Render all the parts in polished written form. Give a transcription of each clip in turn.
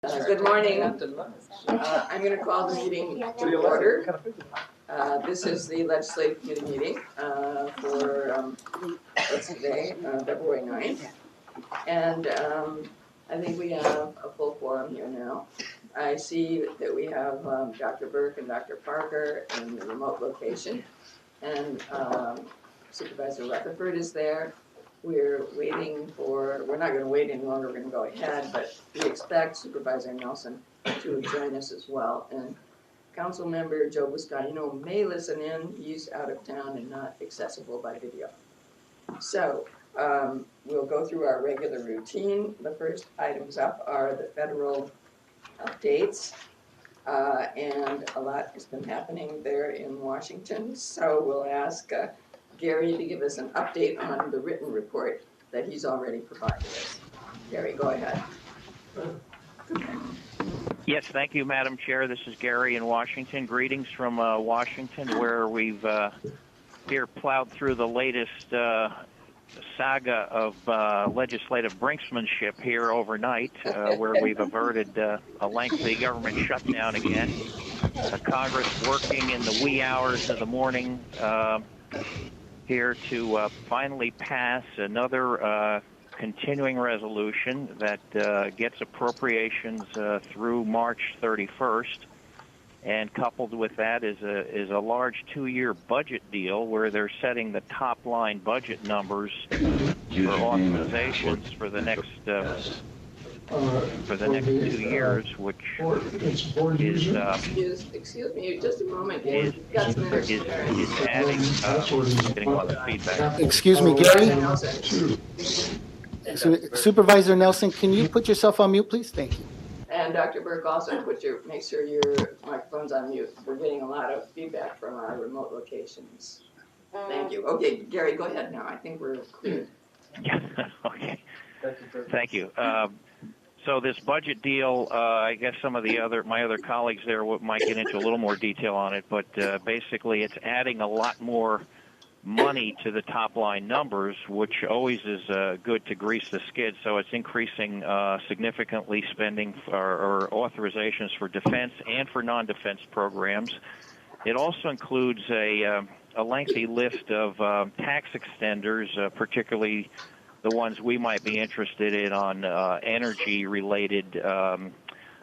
Good morning. I'm going to call the meeting to order. This is the Legislative Committee meeting for what's today, February 9th. And I think we have a full quorum here now. I see that we have Dr. Burke and Dr. Parker in the remote location. And Supervisor Rutherford is there. We're not going to wait any longer, we're going to go ahead, but we expect Supervisor Nelson to join us as well. And Council Member Joe Buscaino may listen in. He's out of town and not accessible by video. So we'll go through our regular routine. The first items up are the federal updates. And a lot has been happening there in Washington. So we'll ask Gary to give us an update on the written report that he's already provided us. Gary, go ahead. Yes, thank you, Madam Chair. This is Gary in Washington. Greetings from Washington, where we've here plowed through the latest saga of legislative brinksmanship here overnight, where we've averted a lengthy government shutdown again. Congress working in the wee hours of the morning here to finally pass another continuing resolution that gets appropriations through March 31st. And coupled with that is a large 2-year budget deal where they're setting the top line budget numbers for authorizations for the next 2 years, which is excuse me, just a moment. Is adding getting a lot of feedback. Excuse me, Gary. Supervisor Nelson, can you put yourself on mute, please? Thank you. And Dr. Burke, also make sure your microphone's on mute. We're getting a lot of feedback from our remote locations. Thank you. Okay, Gary, go ahead now. I think we're clear. Yeah. Okay. Thank you. So this budget deal, I guess some of my other colleagues there might get into a little more detail on it, but basically it's adding a lot more money to the top line numbers, which always is good to grease the skid. So it's increasing significantly spending or authorizations for defense and for non-defense programs. It also includes a lengthy list of tax extenders, particularly the ones we might be interested in on energy-related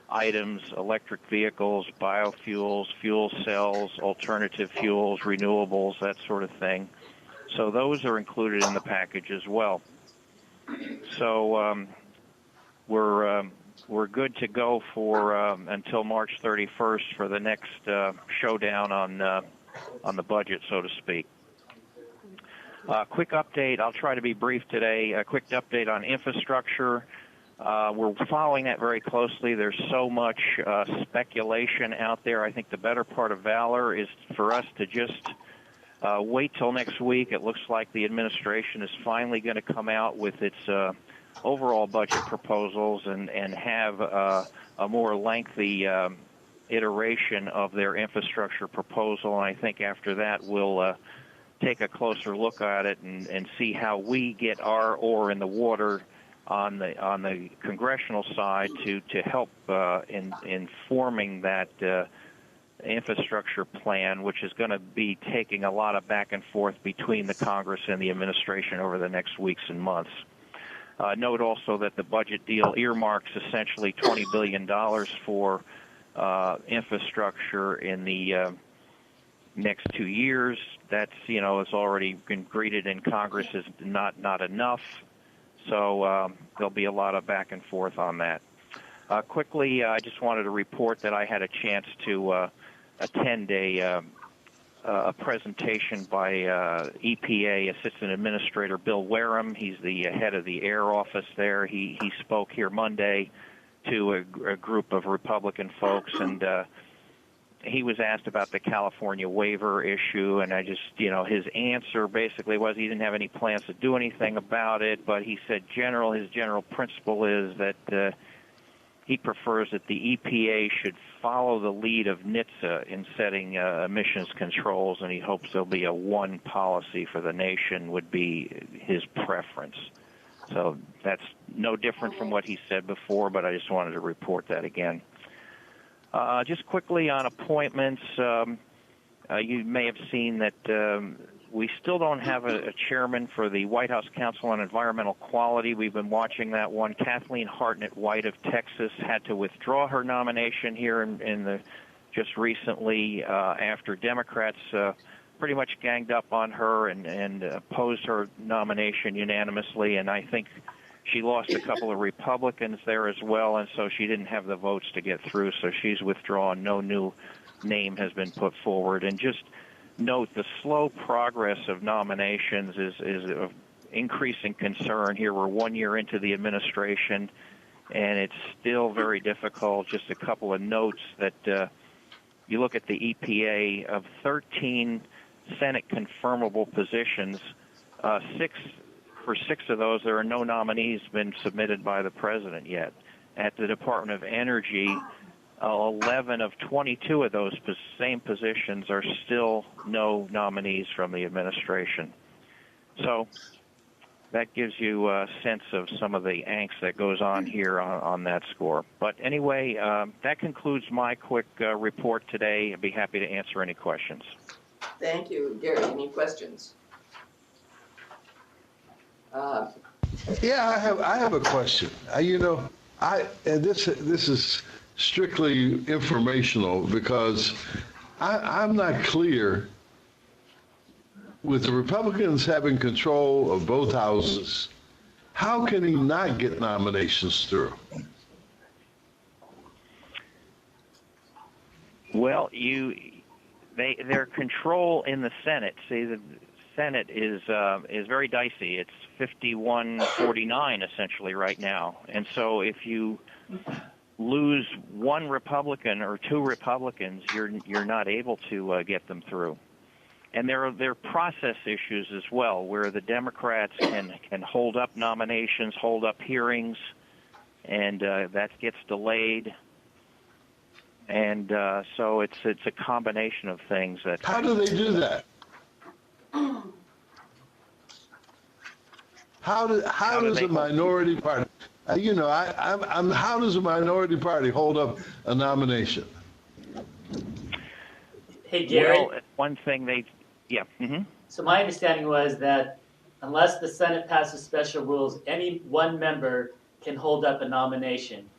items, electric vehicles, biofuels, fuel cells, alternative fuels, renewables, that sort of thing. So those are included in the package as well. So we're good to go for until March 31st for the next showdown on the budget, so to speak. Quick update. I'll try to be brief today. A quick update on infrastructure. We're following that very closely. There's so much speculation out there. I think the better part of valor is for us to just wait till next week. It looks like the administration is finally going to come out with its overall budget proposals and have a more lengthy iteration of their infrastructure proposal. And I think after that we'll take a closer look at it and see how we get our oar in the water on the congressional side to help in forming that infrastructure plan, which is going to be taking a lot of back and forth between the Congress and the administration over the next weeks and months. Note also that the budget deal earmarks essentially $20 billion for infrastructure in the next 2 years. That's, has already been greeted in Congress as not enough. So there'll be a lot of back and forth on that. Quickly, I just wanted to report that I had a chance to attend a presentation by EPA Assistant Administrator Bill Wareham. He's the head of the Air Office there. He spoke here Monday to a group of Republican folks, and he was asked about the California waiver issue, and I just, his answer basically was he didn't have any plans to do anything about it, but he said his general principle is that he prefers that the EPA should follow the lead of NHTSA in setting emissions controls, and he hopes there'll be a one policy for the nation would be his preference. So that's no different from what he said before, but I just wanted to report that again. Just quickly on appointments, you may have seen that we still don't have a chairman for the White House Council on Environmental Quality. We've been watching that one. Kathleen Hartnett-White of Texas had to withdraw her nomination here just recently after Democrats pretty much ganged up on her and opposed her nomination unanimously, and I think she lost a couple of Republicans there as well, and so she didn't have the votes to get through, so she's withdrawn. No new name has been put forward. And just note the slow progress of nominations is of increasing concern here. We're 1 year into the administration, and it's still very difficult. Just a couple of notes that you look at the EPA, of 13 Senate confirmable positions, for six of those, there are no nominees been submitted by the president yet. At the Department of Energy, 11 of 22 of those same positions are still no nominees from the administration. So that gives you a sense of some of the angst that goes on here on that score. But anyway, that concludes my quick report today. I'd be happy to answer any questions. Thank you. Gary, any questions? Yeah, I have a question. This is strictly informational because I'm not clear. With the Republicans having control of both houses, how can he not get nominations through? Well, their control in the Senate. See, the Senate is very dicey. It's 51-49 essentially right now, and so if you lose one Republican or two Republicans, you're not able to get them through. And there are process issues as well, where the Democrats can hold up nominations, hold up hearings, and that gets delayed. And so it's a combination of things that. How do they do that? How does a minority party? How does a minority party hold up a nomination? Hey, Gary. Well, one thing yeah. Mm-hmm. So my understanding was that unless the Senate passes special rules, any one member can hold up a nomination,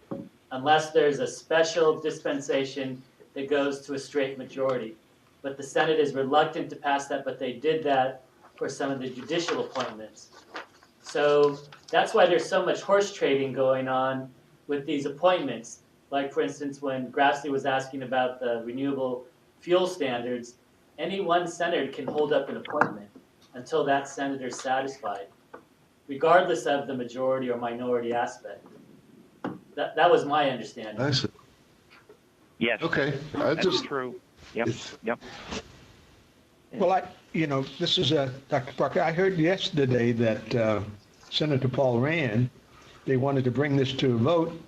unless there's a special dispensation that goes to a straight majority. But the Senate is reluctant to pass that, but they did that for some of the judicial appointments. So that's why there's so much horse trading going on with these appointments. Like, for instance, when Grassley was asking about the renewable fuel standards, any one senator can hold up an appointment until that senator is satisfied, regardless of the majority or minority aspect. That was my understanding. I see. Yes. Okay. That's true. Yep. Yep. Well, this is Dr. Parker. I heard yesterday that Senator Paul Rand, they wanted to bring this to a vote,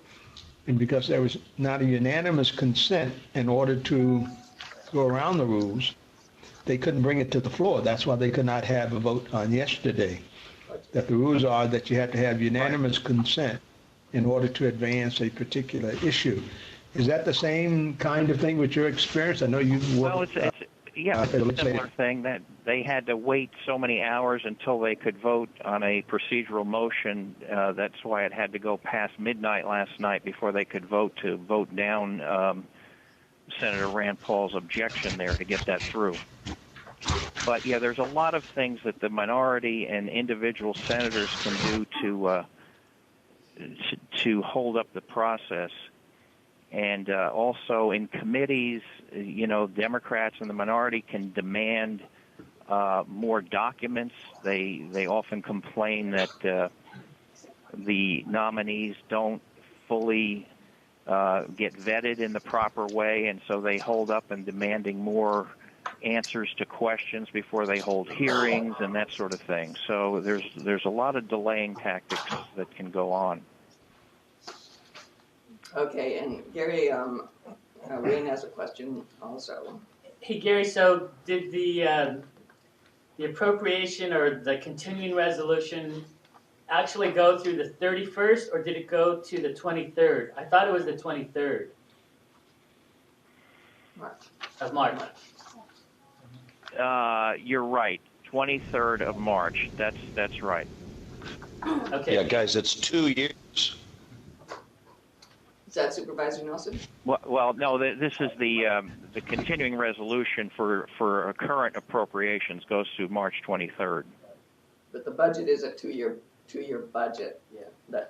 and because there was not a unanimous consent in order to go around the rules, they couldn't bring it to the floor. That's why they could not have a vote on yesterday. That the rules are that you have to have unanimous consent in order to advance a particular issue. Is that the same kind of thing with your experience? I know you've worked. Well, it's a similar thing that they had to wait so many hours until they could vote on a procedural motion. That's why it had to go past midnight last night before they could vote down Senator Rand Paul's objection there to get that through. But yeah, there's a lot of things that the minority and individual senators can do to hold up the process. And also in committees, Democrats and the minority can demand more documents. They often complain that the nominees don't fully get vetted in the proper way, and so they hold up and demanding more answers to questions before they hold hearings and that sort of thing. So there's a lot of delaying tactics that can go on. Okay, and Gary, Wayne has a question also. Hey, Gary, so did the appropriation or the continuing resolution actually go through the 31st, or did it go to the 23rd? I thought it was the 23rd of March. You're right. 23rd of March. That's right. Okay. Yeah, guys, it's 2 years. Is that Supervisor Nelson? Well, no. This is the continuing resolution for current appropriations goes through March 23rd. But the budget is a two-year budget. Yeah.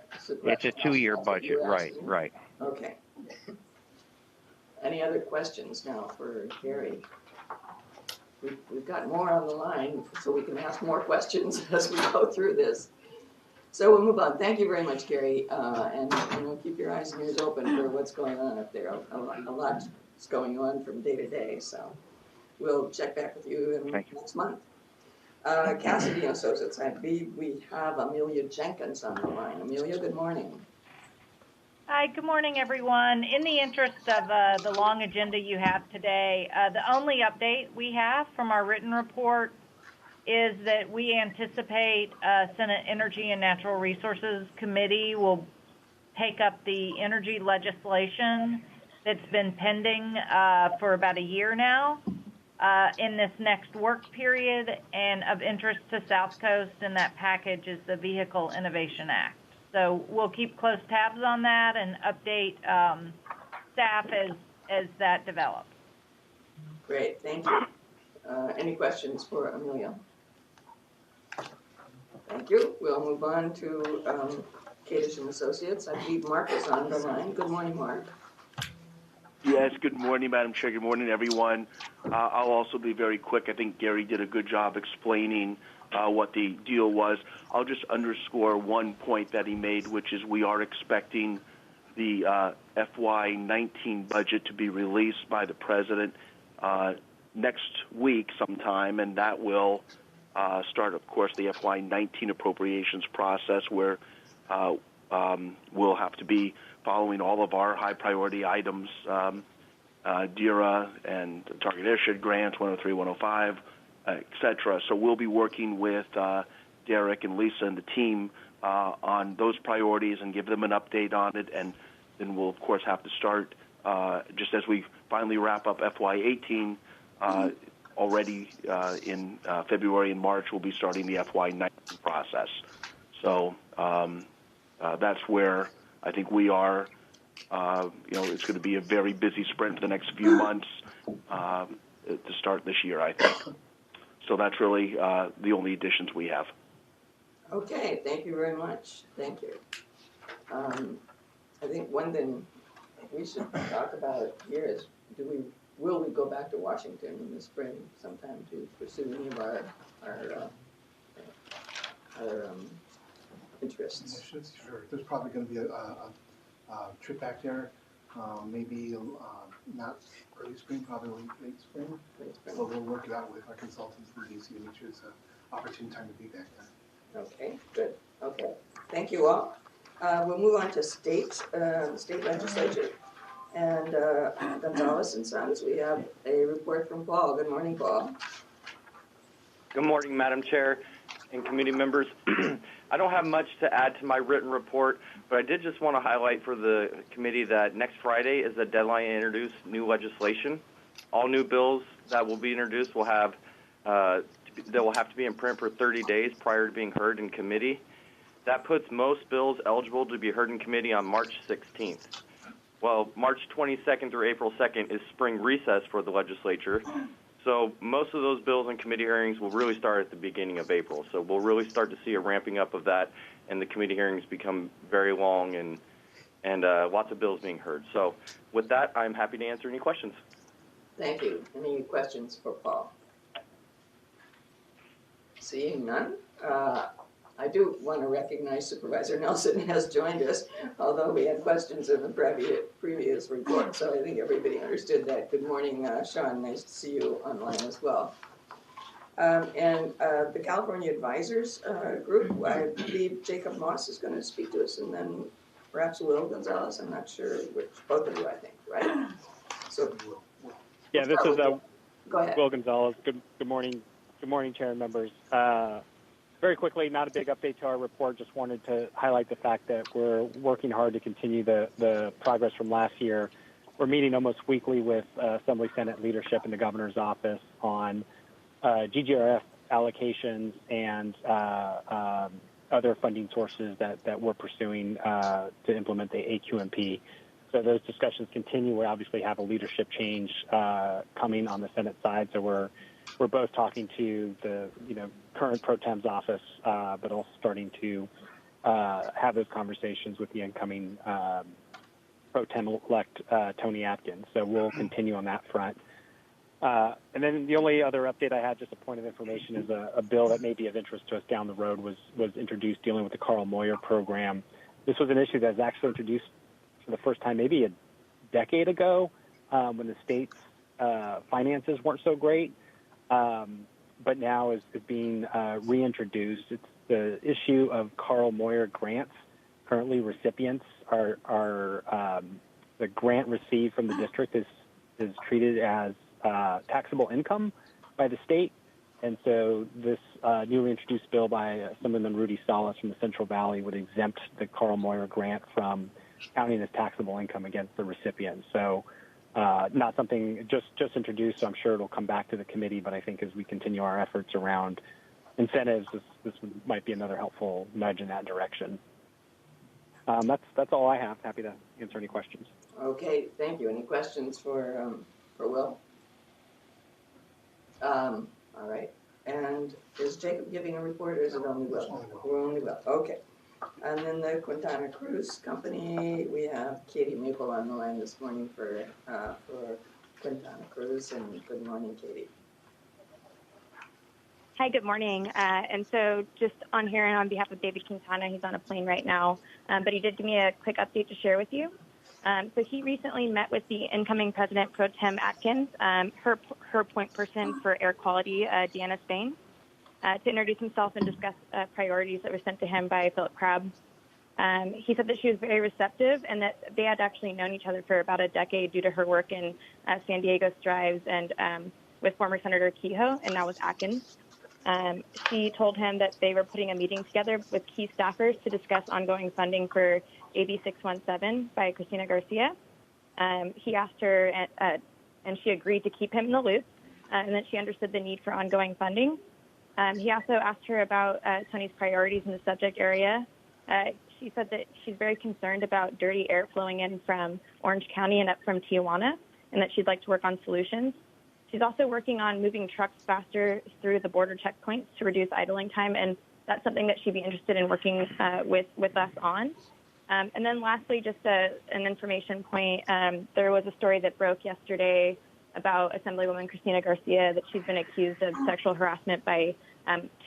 It's a 2-year budget, right? Right. Okay. Any other questions now for Gary? We've got more on the line, so we can ask more questions as we go through this. So we'll move on. Thank you very much, Gary, and keep your eyes and ears open for what's going on up there. A lot is going on from day to day, so we'll check back with you next month. Cassidy and Associates, I believe we have Amelia Jenkins on the line. Amelia, good morning. Hi, good morning, everyone. In the interest of the long agenda you have today, the only update we have from our written report is that we anticipate Senate Energy and Natural Resources Committee will take up the energy legislation that's been pending for about a year now in this next work period, and of interest to South Coast in that package is the Vehicle Innovation Act. So we'll keep close tabs on that and update staff as that develops. Great, thank you. Any questions for Amelia? Thank you. We'll move on to Kadish and Associates. I believe Mark is on the line. Good morning, Mark. Yes, good morning, Madam Chair. Good morning, everyone. I'll also be very quick. I think Gary did a good job explaining what the deal was. I'll just underscore one point that he made, which is we are expecting the FY19 budget to be released by the President next week sometime, and that will start, of course, the FY19 appropriations process where we'll have to be following all of our high-priority items, DERA and Target Airshed grants, 103, 105, et cetera. So we'll be working with Derek and Lisa and the team on those priorities and give them an update on it. And then we'll, of course, have to start, just as we finally wrap up FY18, already in February and March, we'll be starting the FY19 process. So that's where I think we are. It's going to be a very busy sprint for the next few months to start this year, I think. So that's really the only additions we have. Okay, thank you very much. Thank you. I think one thing we should talk about here is will we go back to Washington in the spring sometime to pursue any of our interests? Sure. There's probably going to be a trip back there, maybe not early spring, probably late spring. So we'll work it out with our consultants in DC to make sure it's an opportune time to be back there. Okay, good. Okay, thank you all. We'll move on to the state legislature. And Gonzalez and Sons, we have a report from Paul. Good morning, Paul. Good morning, Madam Chair and committee members. I don't have much to add to my written report, but I did just want to highlight for the committee that next Friday is the deadline to introduce new legislation. All new bills that will be introduced will have to be in print for 30 days prior to being heard in committee. That puts most bills eligible to be heard in committee on March 16th. Well, March 22nd through April 2nd is spring recess for the legislature. So most of those bills and committee hearings will really start at the beginning of April. So we'll really start to see a ramping up of that, and the committee hearings become very long and lots of bills being heard. So with that, I'm happy to answer any questions. Thank you. Any questions for Paul? Seeing none, I do want to recognize Supervisor Nelson has joined us, although we had questions in the previous report, so I think everybody understood that. Good morning, Sean. Nice to see you online as well. And the California Advisors Group, I believe Jacob Moss is going to speak to us, and then perhaps Will Gonzalez. I'm not sure which, both of you, I think, right? So, yeah, this is go ahead. Will Gonzalez. Good morning, Chair and members. very quickly, not a big update to our report. Just wanted to highlight the fact that we're working hard to continue the progress from last year. We're meeting almost weekly with Assembly Senate leadership in the governor's office on GGRF allocations and other funding sources that we're pursuing to implement the AQMP. So those discussions continue. We obviously have a leadership change coming on the Senate side, so we're both talking to the current pro tem's office, but also starting to have those conversations with the incoming pro tem elect Tony Atkins. So we'll continue on that front. And then the only other update I had, just a point of information, is a bill that may be of interest to us down the road was introduced dealing with the Carl Moyer program. This was an issue that was actually introduced for the first time maybe a decade ago when the state's finances weren't so great, but now is being reintroduced. It's the issue of Carl Moyer grants. Currently, recipients are the grant received from the district is treated as taxable income by the state, and so this newly introduced bill by Assemblyman Rudy Salas from the Central Valley would exempt the Carl Moyer grant from counting as taxable income against the recipient. So not something just introduced, so I'm sure it'll come back to the committee, but I think as we continue our efforts around incentives, this might be another helpful nudge in that direction. That's all I have. Happy to answer any questions. Okay, thank you. Any questions for Will? All right. And is Jacob giving a report, or is it only Will? Only Will. Okay. And then the Quintana Cruz Company, we have Katie Maple on the line this morning for Quintana Cruz. And good morning, Katie. Hi, good morning. And so just on here and on behalf of David Quintana, he's on a plane right now, but he did give me a quick update to share with you. So he recently met with the incoming President Pro Tem Atkins, her point person for air quality, Deanna Spain, to introduce himself and discuss priorities that were sent to him by Philip Crabb. He said that she was very receptive and that they had actually known each other for about a decade due to her work in San Diego Strives and with former Senator Kehoe and now with Atkins. She told him that they were putting a meeting together with key staffers to discuss ongoing funding for AB 617 by Cristina Garcia. He asked her, and she agreed to keep him in the loop, and that she understood the need for ongoing funding. He also asked her about Tony's priorities in the subject area. She said that she's very concerned about dirty air flowing in from Orange County and up from Tijuana, and that she'd like to work on solutions. She's also working on moving trucks faster through the border checkpoints to reduce idling time, and that's something that she'd be interested in working with us on. And then lastly, just an information point, there was a story that broke yesterday about Assemblywoman Cristina Garcia that she's been accused of sexual harassment by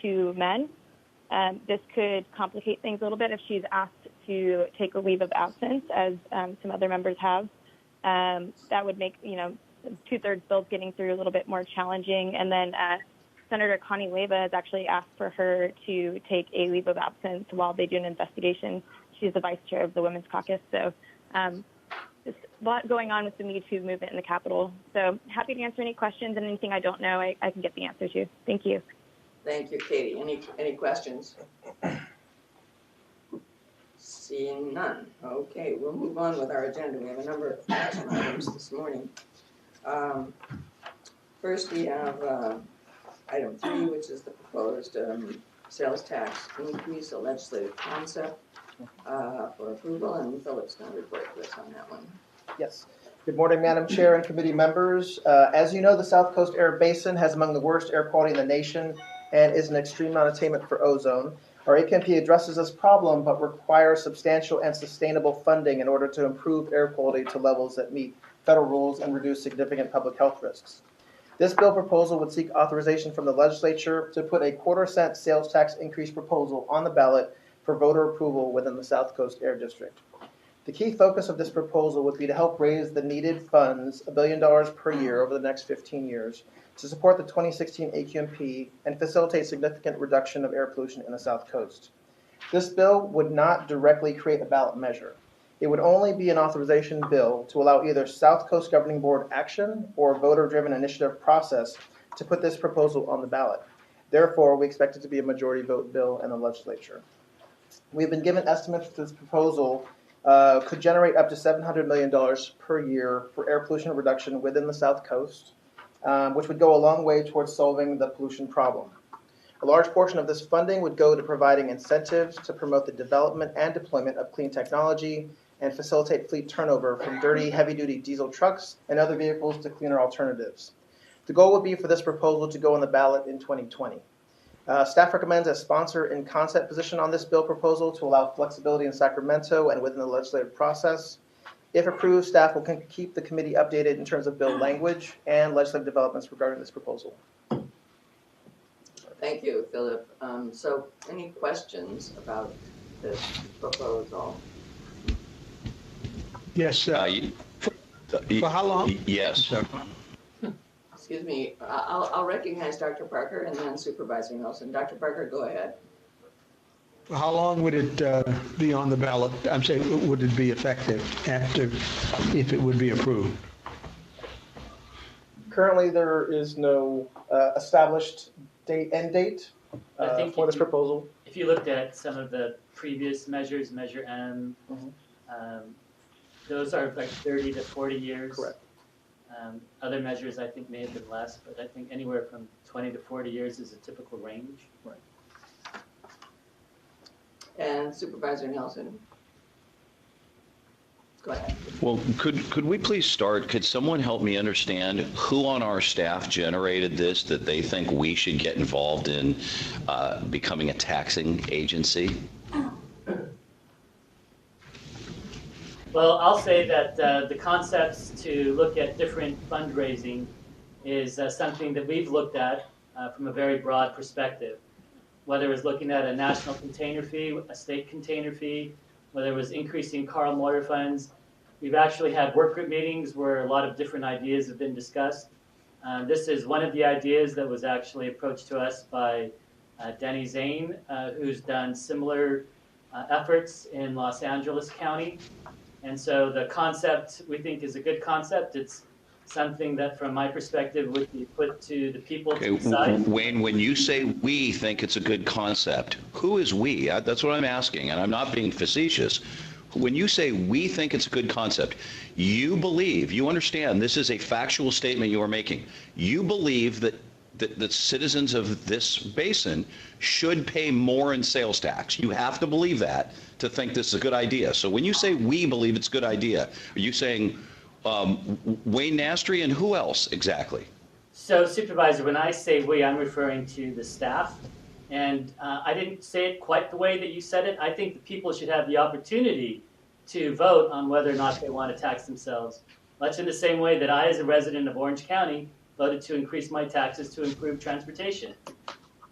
2 men. This could complicate things a little bit if she's asked to take a leave of absence, as some other members have. That would make, 2/3 bills getting through a little bit more challenging. And then Senator Connie Leyva has actually asked for her to take a leave of absence while they do an investigation. She's the vice chair of the Women's Caucus. So there's a lot going on with the Me Too movement in the Capitol. So happy to answer any questions, and anything I don't know, I can get the answer to. Thank you. Thank you, Katie. Any questions? Seeing none. Okay, we'll move on with our agenda. We have a number of action items this morning. First, we have item 3, which is the proposed sales tax increase, a legislative concept for approval, and Philip's going to report to us on that one. Yes. Good morning, Madam Chair and committee members. As you know, the South Coast Air Basin has among the worst air quality in the nation and is an extreme non-attainment for ozone. Our AQMP addresses this problem, but requires substantial and sustainable funding in order to improve air quality to levels that meet federal rules and reduce significant public health risks. This bill proposal would seek authorization from the legislature to put a 1/4-cent sales tax increase proposal on the ballot for voter approval within the South Coast Air District. The key focus of this proposal would be to help raise the needed funds, $1 billion per year over the next 15 years, to support the 2016 AQMP and facilitate significant reduction of air pollution in the South Coast. This bill would not directly create a ballot measure. It would only be an authorization bill to allow either South Coast Governing Board action or voter-driven initiative process to put this proposal on the ballot. Therefore, we expect it to be a majority vote bill in the legislature. We've been given estimates that this proposal could generate up to $700 million per year for air pollution reduction within the South Coast, which would go a long way towards solving the pollution problem. A large portion of this funding would go to providing incentives to promote the development and deployment of clean technology and facilitate fleet turnover from dirty, heavy-duty diesel trucks and other vehicles to cleaner alternatives. The goal would be for this proposal to go on the ballot in 2020. Staff recommends a sponsor in concept position on this bill proposal to allow flexibility in Sacramento and within the legislative process. If approved, staff will keep the committee updated in terms of bill language and legislative developments regarding this proposal. Thank you, Philip. So any questions about this proposal? Yes. For how long? Yes. Excuse me, I'll recognize Dr. Parker and then Supervisor Nelson. Dr. Parker, go ahead. For how long would it be on the ballot? I'm saying, would it be effective after, if it would be approved? Currently, there is no established end date for this proposal. If you looked at some of the previous measures, Measure M, those are like 30 to 40 years. Correct. Other measures I think may have been less, but I think anywhere from 20 to 40 years is a typical range. Right. And Supervisor Nelson. Go ahead. Well, could we please start? Could someone help me understand who on our staff generated this that they think we should get involved in becoming a taxing agency? Well, I'll say that the concepts to look at different fundraising is something that we've looked at from a very broad perspective. Whether it was looking at a national container fee, a state container fee, whether it was increasing car motor funds. We've actually had work group meetings where a lot of different ideas have been discussed. This is one of the ideas that was actually approached to us by Denny Zane, who's done similar efforts in Los Angeles County. And so the concept we think is a good concept. It's something that from my perspective would be put to the people to decide. Wayne, when you say we think it's a good concept, who is we? That's what I'm asking, and I'm not being facetious. When you say we think it's a good concept, you believe, you understand this is a factual statement you are making. You believe that the citizens of this basin should pay more in sales tax. You have to believe that to think this is a good idea. So when you say we believe it's a good idea, are you saying Wayne Nastry and who else exactly? So Supervisor, when I say we, I'm referring to the staff. And I didn't say it quite the way that you said it. I think the people should have the opportunity to vote on whether or not they want to tax themselves. Much in the same way that I, as a resident of Orange County, voted to increase my taxes to improve transportation.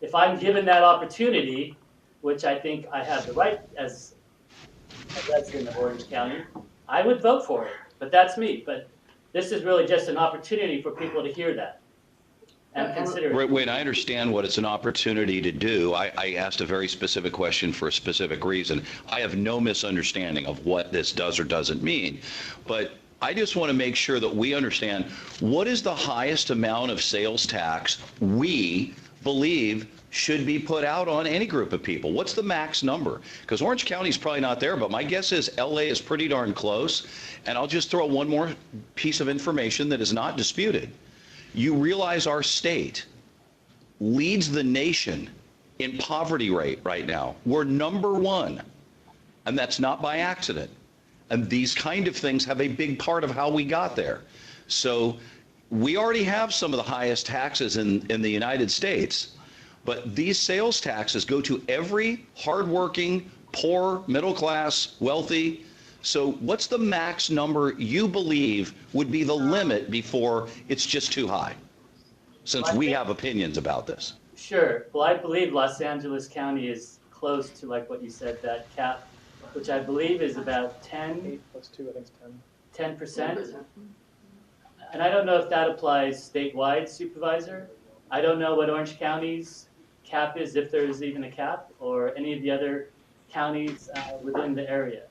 If I'm given that opportunity, which I think I have the right as a resident of Orange County, I would vote for it. But that's me. But this is really just an opportunity for people to hear that and consider it. Wait, I understand what it's an opportunity to do. I asked a very specific question for a specific reason. I have no misunderstanding of what this does or doesn't mean. But I just want to make sure that we understand what is the highest amount of sales tax we believe should be put out on any group of people. What's the max number? Because Orange County is probably not there, but my guess is LA is pretty darn close. And I'll just throw one more piece of information that is not disputed. You realize our state leads the nation in poverty rate right now. We're number one, and that's not by accident. And these kind of things have a big part of how we got there. So we already have some of the highest taxes in the United States, but these sales taxes go to every hardworking, poor, middle class, wealthy. So what's the max number you believe would be the limit before it's just too high, since we have opinions about this? Sure. Well, I believe Los Angeles County is close to, like what you said, that cap, which I believe is about 10. 8 plus 2, I think it's 10. 10%. And I don't know if that applies statewide, Supervisor. I don't know what Orange County's cap is, if there is even a cap, or any of the other counties within the area.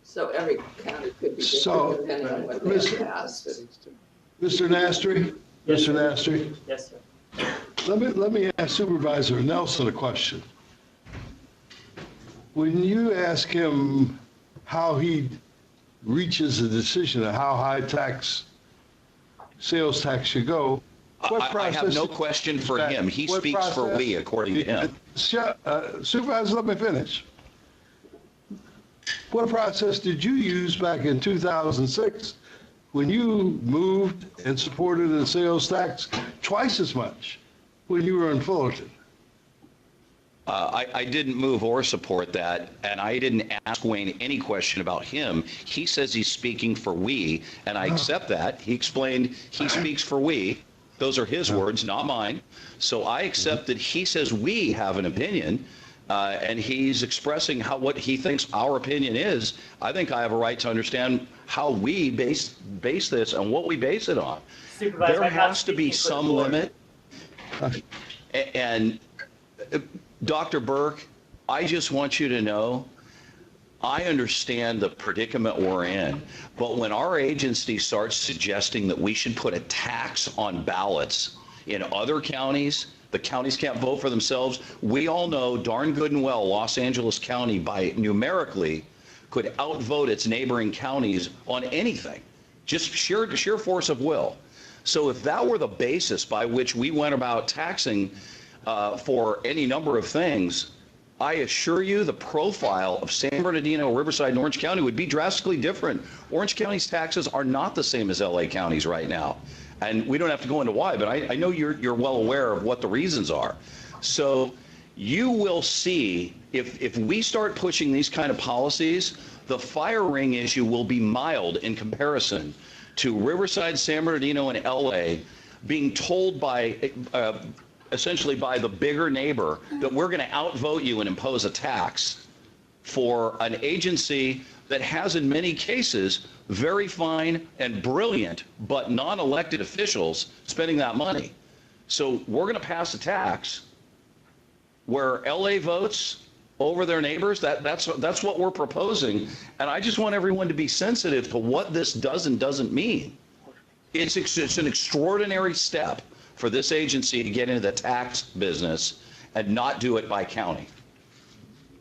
So every county could be different depending on what they have passed. Mr. Nastry? Yes, Mr. Nastry? Yes, sir. let me ask Supervisor Nelson a question. When you ask him how he reaches a decision of how high sales tax should go, I have no question for him. He speaks for we, according to him. Supervisor, let me finish. What process did you use back in 2006 when you moved and supported a sales tax twice as much when you were in Fullerton? I didn't move or support that, and I didn't ask Wayne any question about him. He says he's speaking for we, and I accept that. He explained he speaks for we. Those are his words, not mine. So I accept that he says we have an opinion, and he's expressing what he thinks our opinion is. I think I have a right to understand how we base this and what we base it on. Supervisor, there has to be some limit. And Dr. Burke, I just want you to know, I understand the predicament we're in, but when our agency starts suggesting that we should put a tax on ballots in other counties, the counties can't vote for themselves, we all know darn good and well Los Angeles County by numerically could outvote its neighboring counties on anything, just sheer force of will. So if that were the basis by which we went about taxing for any number of things, I assure you the profile of San Bernardino, Riverside, and Orange County would be drastically different. Orange County's taxes are not the same as LA County's right now. And we don't have to go into why, but I know you're well aware of what the reasons are. So you will see if we start pushing these kind of policies, the fire ring issue will be mild in comparison to Riverside, San Bernardino, and LA being told by essentially by the bigger neighbor that we're going to outvote you and impose a tax for an agency that has in many cases very fine and brilliant but non-elected officials spending that money. So we're going to pass a tax where LA votes over their neighbors. That's what we're proposing, and I just want everyone to be sensitive to what this does and doesn't mean. It's an extraordinary step for this agency to get into the tax business and not do it by county.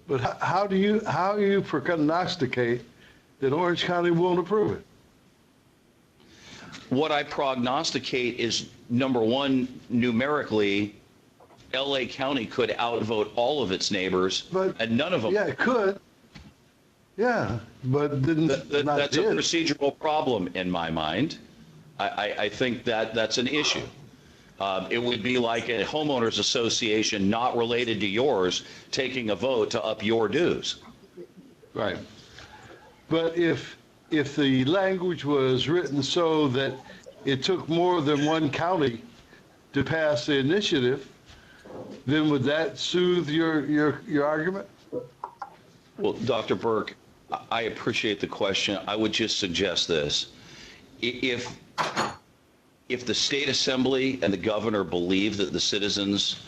But how do you prognosticate that Orange County won't approve it? What I prognosticate is, number one, numerically, LA County could outvote all of its neighbors, and none of them. Yeah, it could. Yeah, but didn't. That's a procedural problem in my mind. I think that's an issue. It would be like a homeowners association not related to yours taking a vote to up your dues. Right. But if the language was written so that it took more than one county to pass the initiative, then would that soothe your argument? Well, Dr. Burke, I appreciate the question. I would just suggest this. If the state assembly and the governor believe that the citizens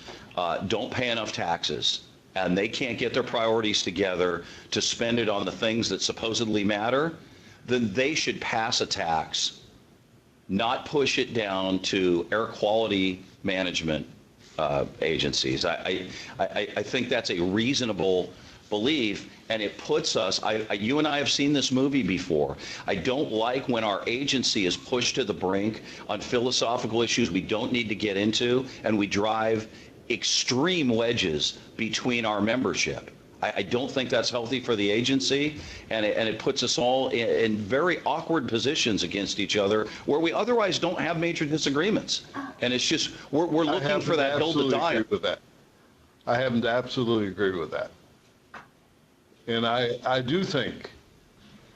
don't pay enough taxes and they can't get their priorities together to spend it on the things that supposedly matter, then they should pass a tax, not push it down to air quality management agencies. I think that's a reasonable belief, and it puts us, you and I have seen this movie before. I don't like when our agency is pushed to the brink on philosophical issues we don't need to get into, and we drive extreme wedges between our membership. I don't think that's healthy for the agency, and it puts us all in very awkward positions against each other where we otherwise don't have major disagreements. And it's just, we're looking for that hill to die. Agree with that. I happen to absolutely agree with that. And I do think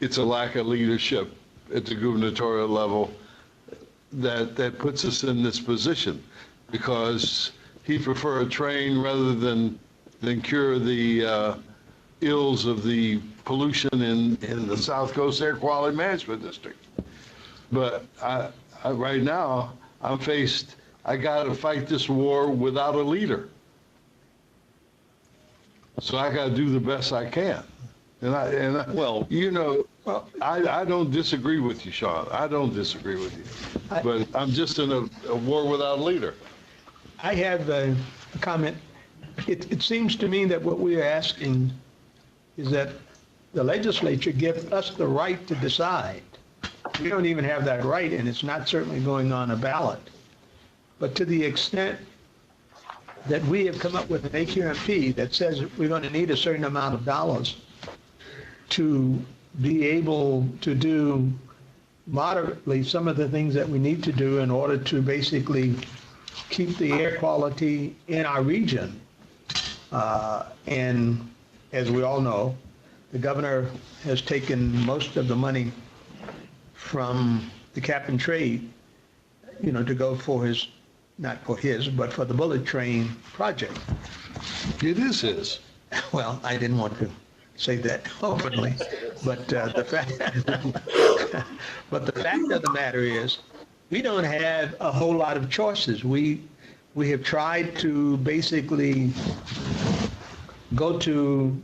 it's a lack of leadership at the gubernatorial level that puts us in this position, because he'd prefer a train rather than cure the ills of the pollution in the South Coast Air Quality Management District. But right now, I got to fight this war without a leader. So I got to do the best I can. Well, you know, I don't disagree with you, Sean. I don't disagree with you. But I'm just in a war without a leader. I have a comment. It seems to me that what we are asking is that the legislature give us the right to decide. We don't even have that right, and it's not certainly going on a ballot. But to the extent that we have come up with an AQMP that says we're going to need a certain amount of dollars to be able to do moderately some of the things that we need to do in order to basically keep the air quality in our region. And as we all know, the governor has taken most of the money from the cap and trade, to go for his, not for his, but for the bullet train project. It is his. Well, I didn't want to say that openly, but the fact of the matter is, we don't have a whole lot of choices. We have tried to basically go to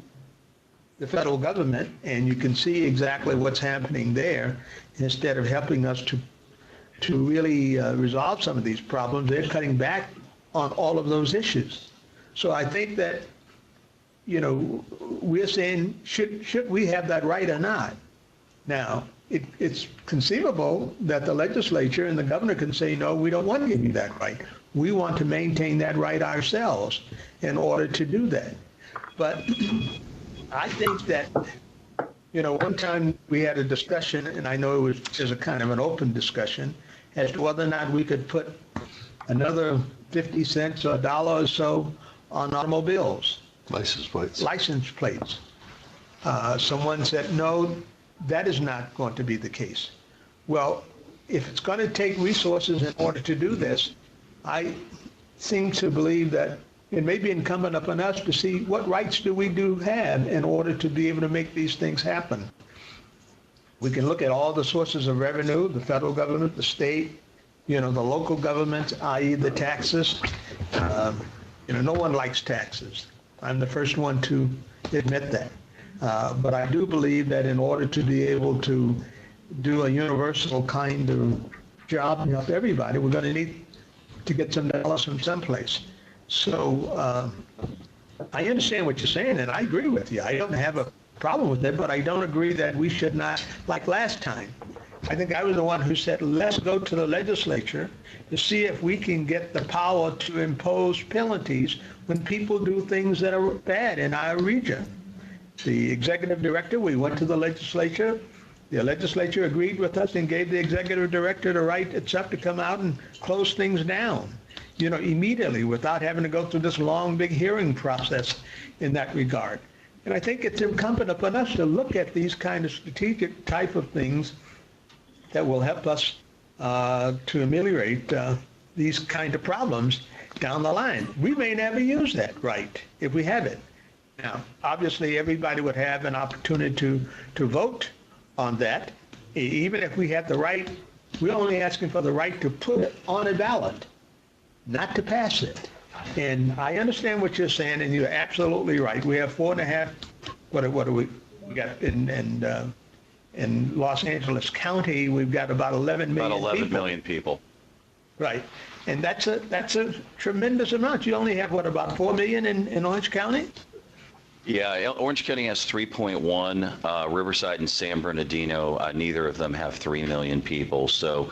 the federal government, and you can see exactly what's happening there. Instead of helping us to really resolve some of these problems, they're cutting back on all of those issues. So I think that, we're saying, should we have that right or not? Now, it's conceivable that the legislature and the governor can say, no, we don't want to give you that right. We want to maintain that right ourselves in order to do that. But I think that, one time we had a discussion, and I know it was just a kind of an open discussion, as to whether or not we could put another 50 cents or $1 or so on automobiles. License plates. License plates. Someone said, no, that is not going to be the case. Well, if it's going to take resources in order to do this, I seem to believe that it may be incumbent upon us to see what rights do we have in order to be able to make these things happen. We can look at all the sources of revenue, the federal government, the state, the local governments, i.e. the taxes. No one likes taxes. I'm the first one to admit that. But I do believe that in order to be able to do a universal kind of job to help everybody, we're going to need to get some dollars from someplace. So I understand what you're saying, and I agree with you. I don't have a problem with it, but I don't agree that we should not, like last time. I think I was the one who said, let's go to the legislature to see if we can get the power to impose penalties when people do things that are bad in our region. The executive director, we went to the legislature. The legislature agreed with us and gave the executive director the right itself to come out and close things down, immediately without having to go through this long, big hearing process in that regard. And I think it's incumbent upon us to look at these kind of strategic type of things that will help us to ameliorate these kind of problems down the line. We may never use that right if we have it. Now, obviously, everybody would have an opportunity to vote on that. Even if we have the right, we're only asking for the right to put it on a ballot, not to pass it. And I understand what you're saying, and you're absolutely right. We have 4.5, what do we got in Los Angeles County, we've got about 11 million About 11 people. million people. Right. And that's a tremendous amount. You only have, about 4 million in Orange County? Yeah, Orange County has 3.1. Riverside and San Bernardino, neither of them have 3 million people. So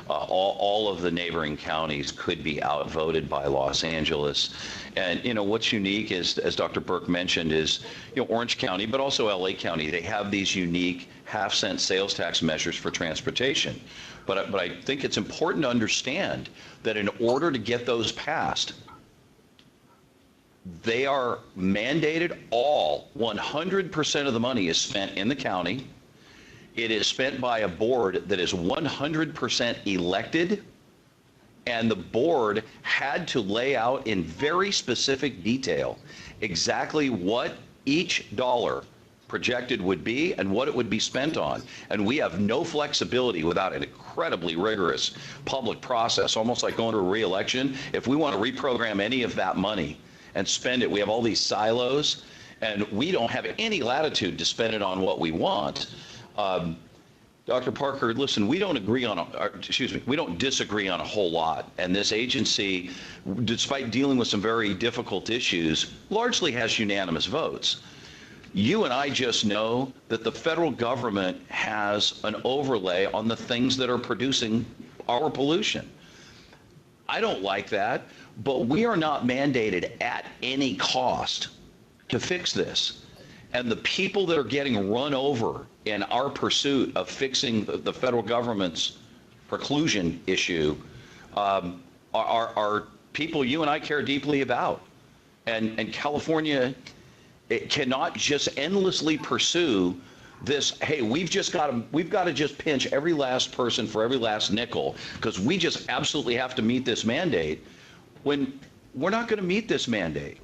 all of the neighboring counties could be outvoted by Los Angeles. And, what's unique is, as Dr. Burke mentioned, is, Orange County, but also LA County, they have these unique half-cent sales tax measures for transportation. But I think it's important to understand that in order to get those passed, they are mandated. All 100% of the money is spent in the county. It is spent by a board that is 100% elected, and the board had to lay out in very specific detail exactly what each dollar projected would be and what it would be spent on. And we have no flexibility without an incredibly rigorous public process, almost like going to a re-election. If we want to reprogram any of that money and spend it, we have all these silos, and we don't have any latitude to spend it on what we want. Dr. Parker, listen, we don't agree on, we don't disagree on a whole lot. And this agency, despite dealing with some very difficult issues, largely has unanimous votes. You and I just know that the federal government has an overlay on the things that are producing our pollution. I don't like that, but we are not mandated at any cost to fix this. And the people that are getting run over in our pursuit of fixing the federal government's preclusion issue are people you and I care deeply about. And California, it cannot just endlessly pursue this, hey, we've got to just pinch every last person for every last nickel because we just absolutely have to meet this mandate, when we're not going to meet this mandate.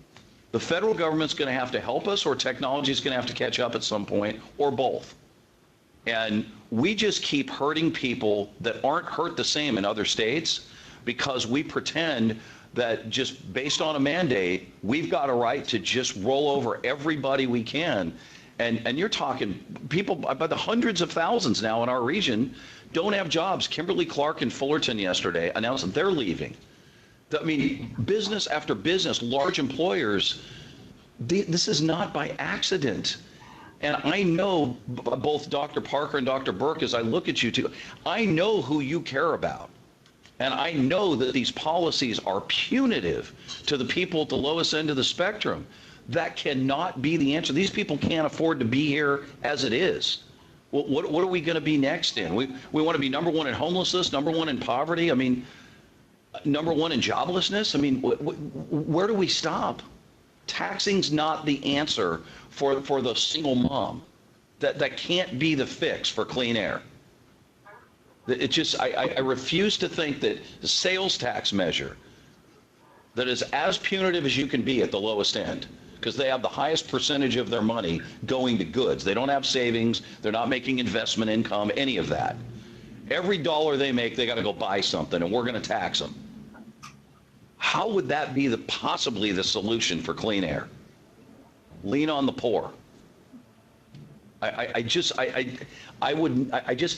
The federal government's going to have to help us, or technology is going to have to catch up at some point, or both. And we just keep hurting people that aren't hurt the same in other states because we pretend that just based on a mandate, we've got a right to just roll over everybody we can. And you're talking people by the hundreds of thousands now in our region don't have jobs. Kimberly-Clark in Fullerton yesterday announced that they're leaving. I mean, business after business, large employers, this is not by accident. And I know both Dr. Parker and Dr. Burke, as I look at you two, I know who you care about. And I know that these policies are punitive to the people at the lowest end of the spectrum. That cannot be the answer. These people can't afford to be here as it is. What are we going to be next in? We want to be number one in homelessness, number one in poverty. I mean, number one in joblessness. I mean, where do we stop? Taxing's not the answer for the single mom. That can't be the fix for clean air. It just, I refuse to think that the sales tax measure that is as punitive as you can be at the lowest end, because they have the highest percentage of their money going to goods. They don't have savings. They're not making investment income, any of that. Every dollar they make, they got to go buy something, and we're going to tax them. How would that be possibly the solution for clean air? Lean on the poor. I just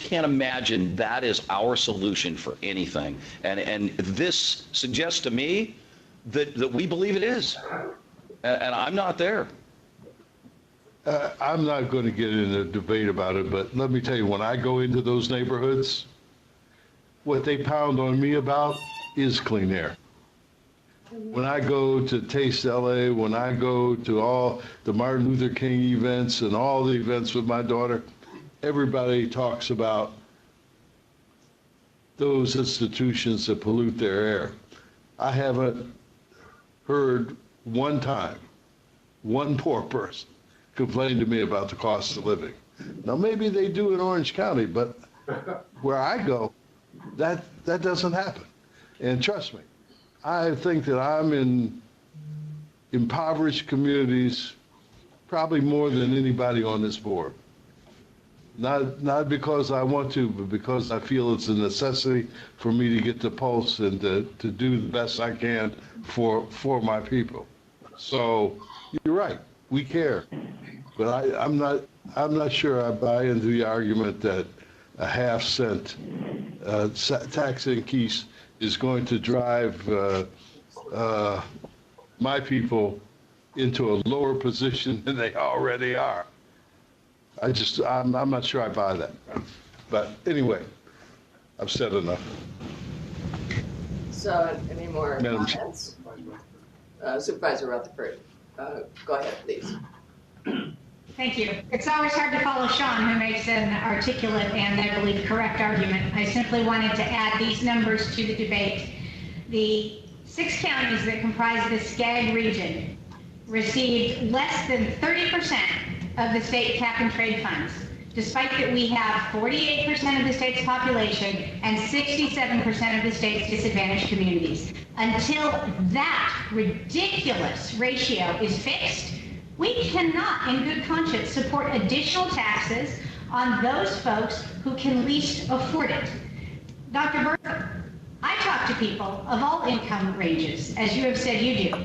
can't imagine that is our solution for anything. And this suggests to me that we believe it is. And I'm not there. I'm not going to get in a debate about it, but let me tell you, when I go into those neighborhoods, what they pound on me about is clean air. When I go to Taste LA, when I go to all the Martin Luther King events and all the events with my daughter, everybody talks about those institutions that pollute their air. I haven't heard one time, one poor person complain to me about the cost of living. Now, maybe they do in Orange County, but where I go, that doesn't happen. And trust me, I think that I'm in impoverished communities probably more than anybody on this board. Not because I want to, but because I feel it's a necessity for me to get the pulse and to do the best I can for my people. So you're right, we care, but I'm not sure I buy into the argument that a half-cent tax increase is going to drive my people into a lower position than they already are. I'm not sure I buy that. But anyway, I've said enough. So, any more comments? Supervisor Rutherford, go ahead, please. Thank you. It's always hard to follow Sean, who makes an articulate and, I believe, correct argument. I simply wanted to add these numbers to the debate. The 6 counties that comprise the SCAG region received less than 30% of the state cap and trade funds, despite that we have 48% of the state's population and 67% of the state's disadvantaged communities. Until that ridiculous ratio is fixed, we cannot, in good conscience, support additional taxes on those folks who can least afford it. Dr. Burke, I talk to people of all income ranges, as you have said you do,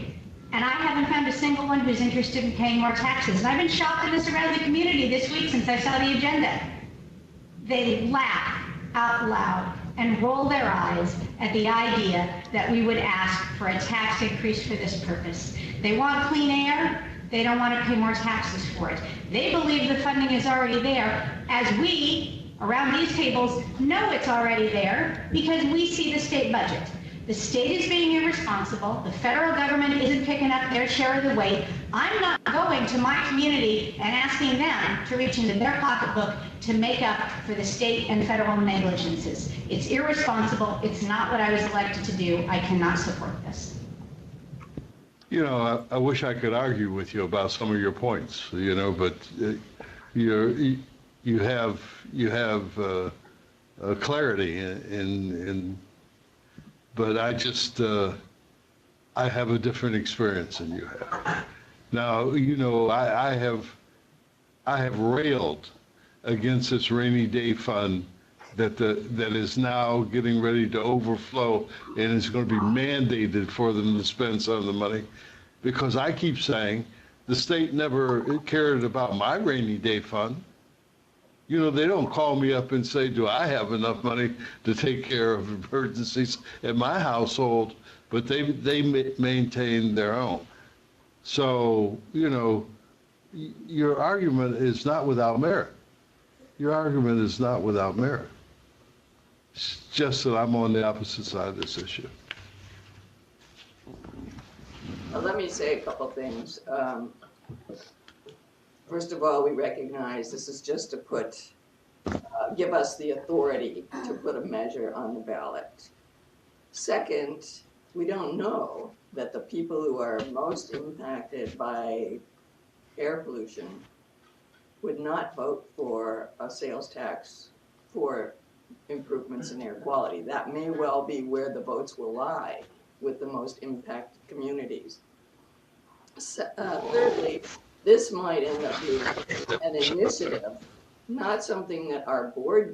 and I haven't found a single one who's interested in paying more taxes. And I've been shopping this around the community this week since I saw the agenda. they laugh out loud and roll their eyes at the idea that we would ask for a tax increase for this purpose. They want clean air. They don't want to pay more taxes for it. They believe the funding is already there, as we, around these tables, know it's already there because we see the state budget. The state is being irresponsible. The federal government isn't picking up their share of the weight. I'm not going to my community and asking them to reach into their pocketbook to make up for the state and federal negligences. It's irresponsible. It's not what I was elected to do. I cannot support this. You know, I wish I could argue with you about some of your points, you know, but you have clarity in but I just I have a different experience than you have. Now, you know, I have railed against this rainy day fund that is now getting ready to overflow and is going to be mandated for them to spend some of the money, because I keep saying the state never cared about my rainy day fund. You know, they don't call me up and say, do I have enough money to take care of emergencies at my household? But they maintain their own. So, you know, your argument is not without merit. Your argument is not without merit. It's just that I'm on the opposite side of this issue. Well, let me say a couple things. First of all, we recognize this is just to give us the authority to put a measure on the ballot. Second, we don't know that the people who are most impacted by air pollution would not vote for a sales tax for improvements in air quality. That may well be where the votes will lie, with the most impacted communities. Thirdly, this might end up being an initiative, not something that our board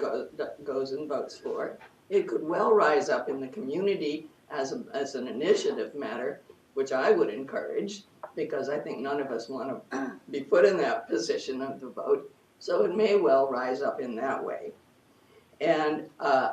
goes and votes for. It could well rise up in the community as an initiative matter, which I would encourage, because I think none of us want to be put in that position of the vote. So it may well rise up in that way. And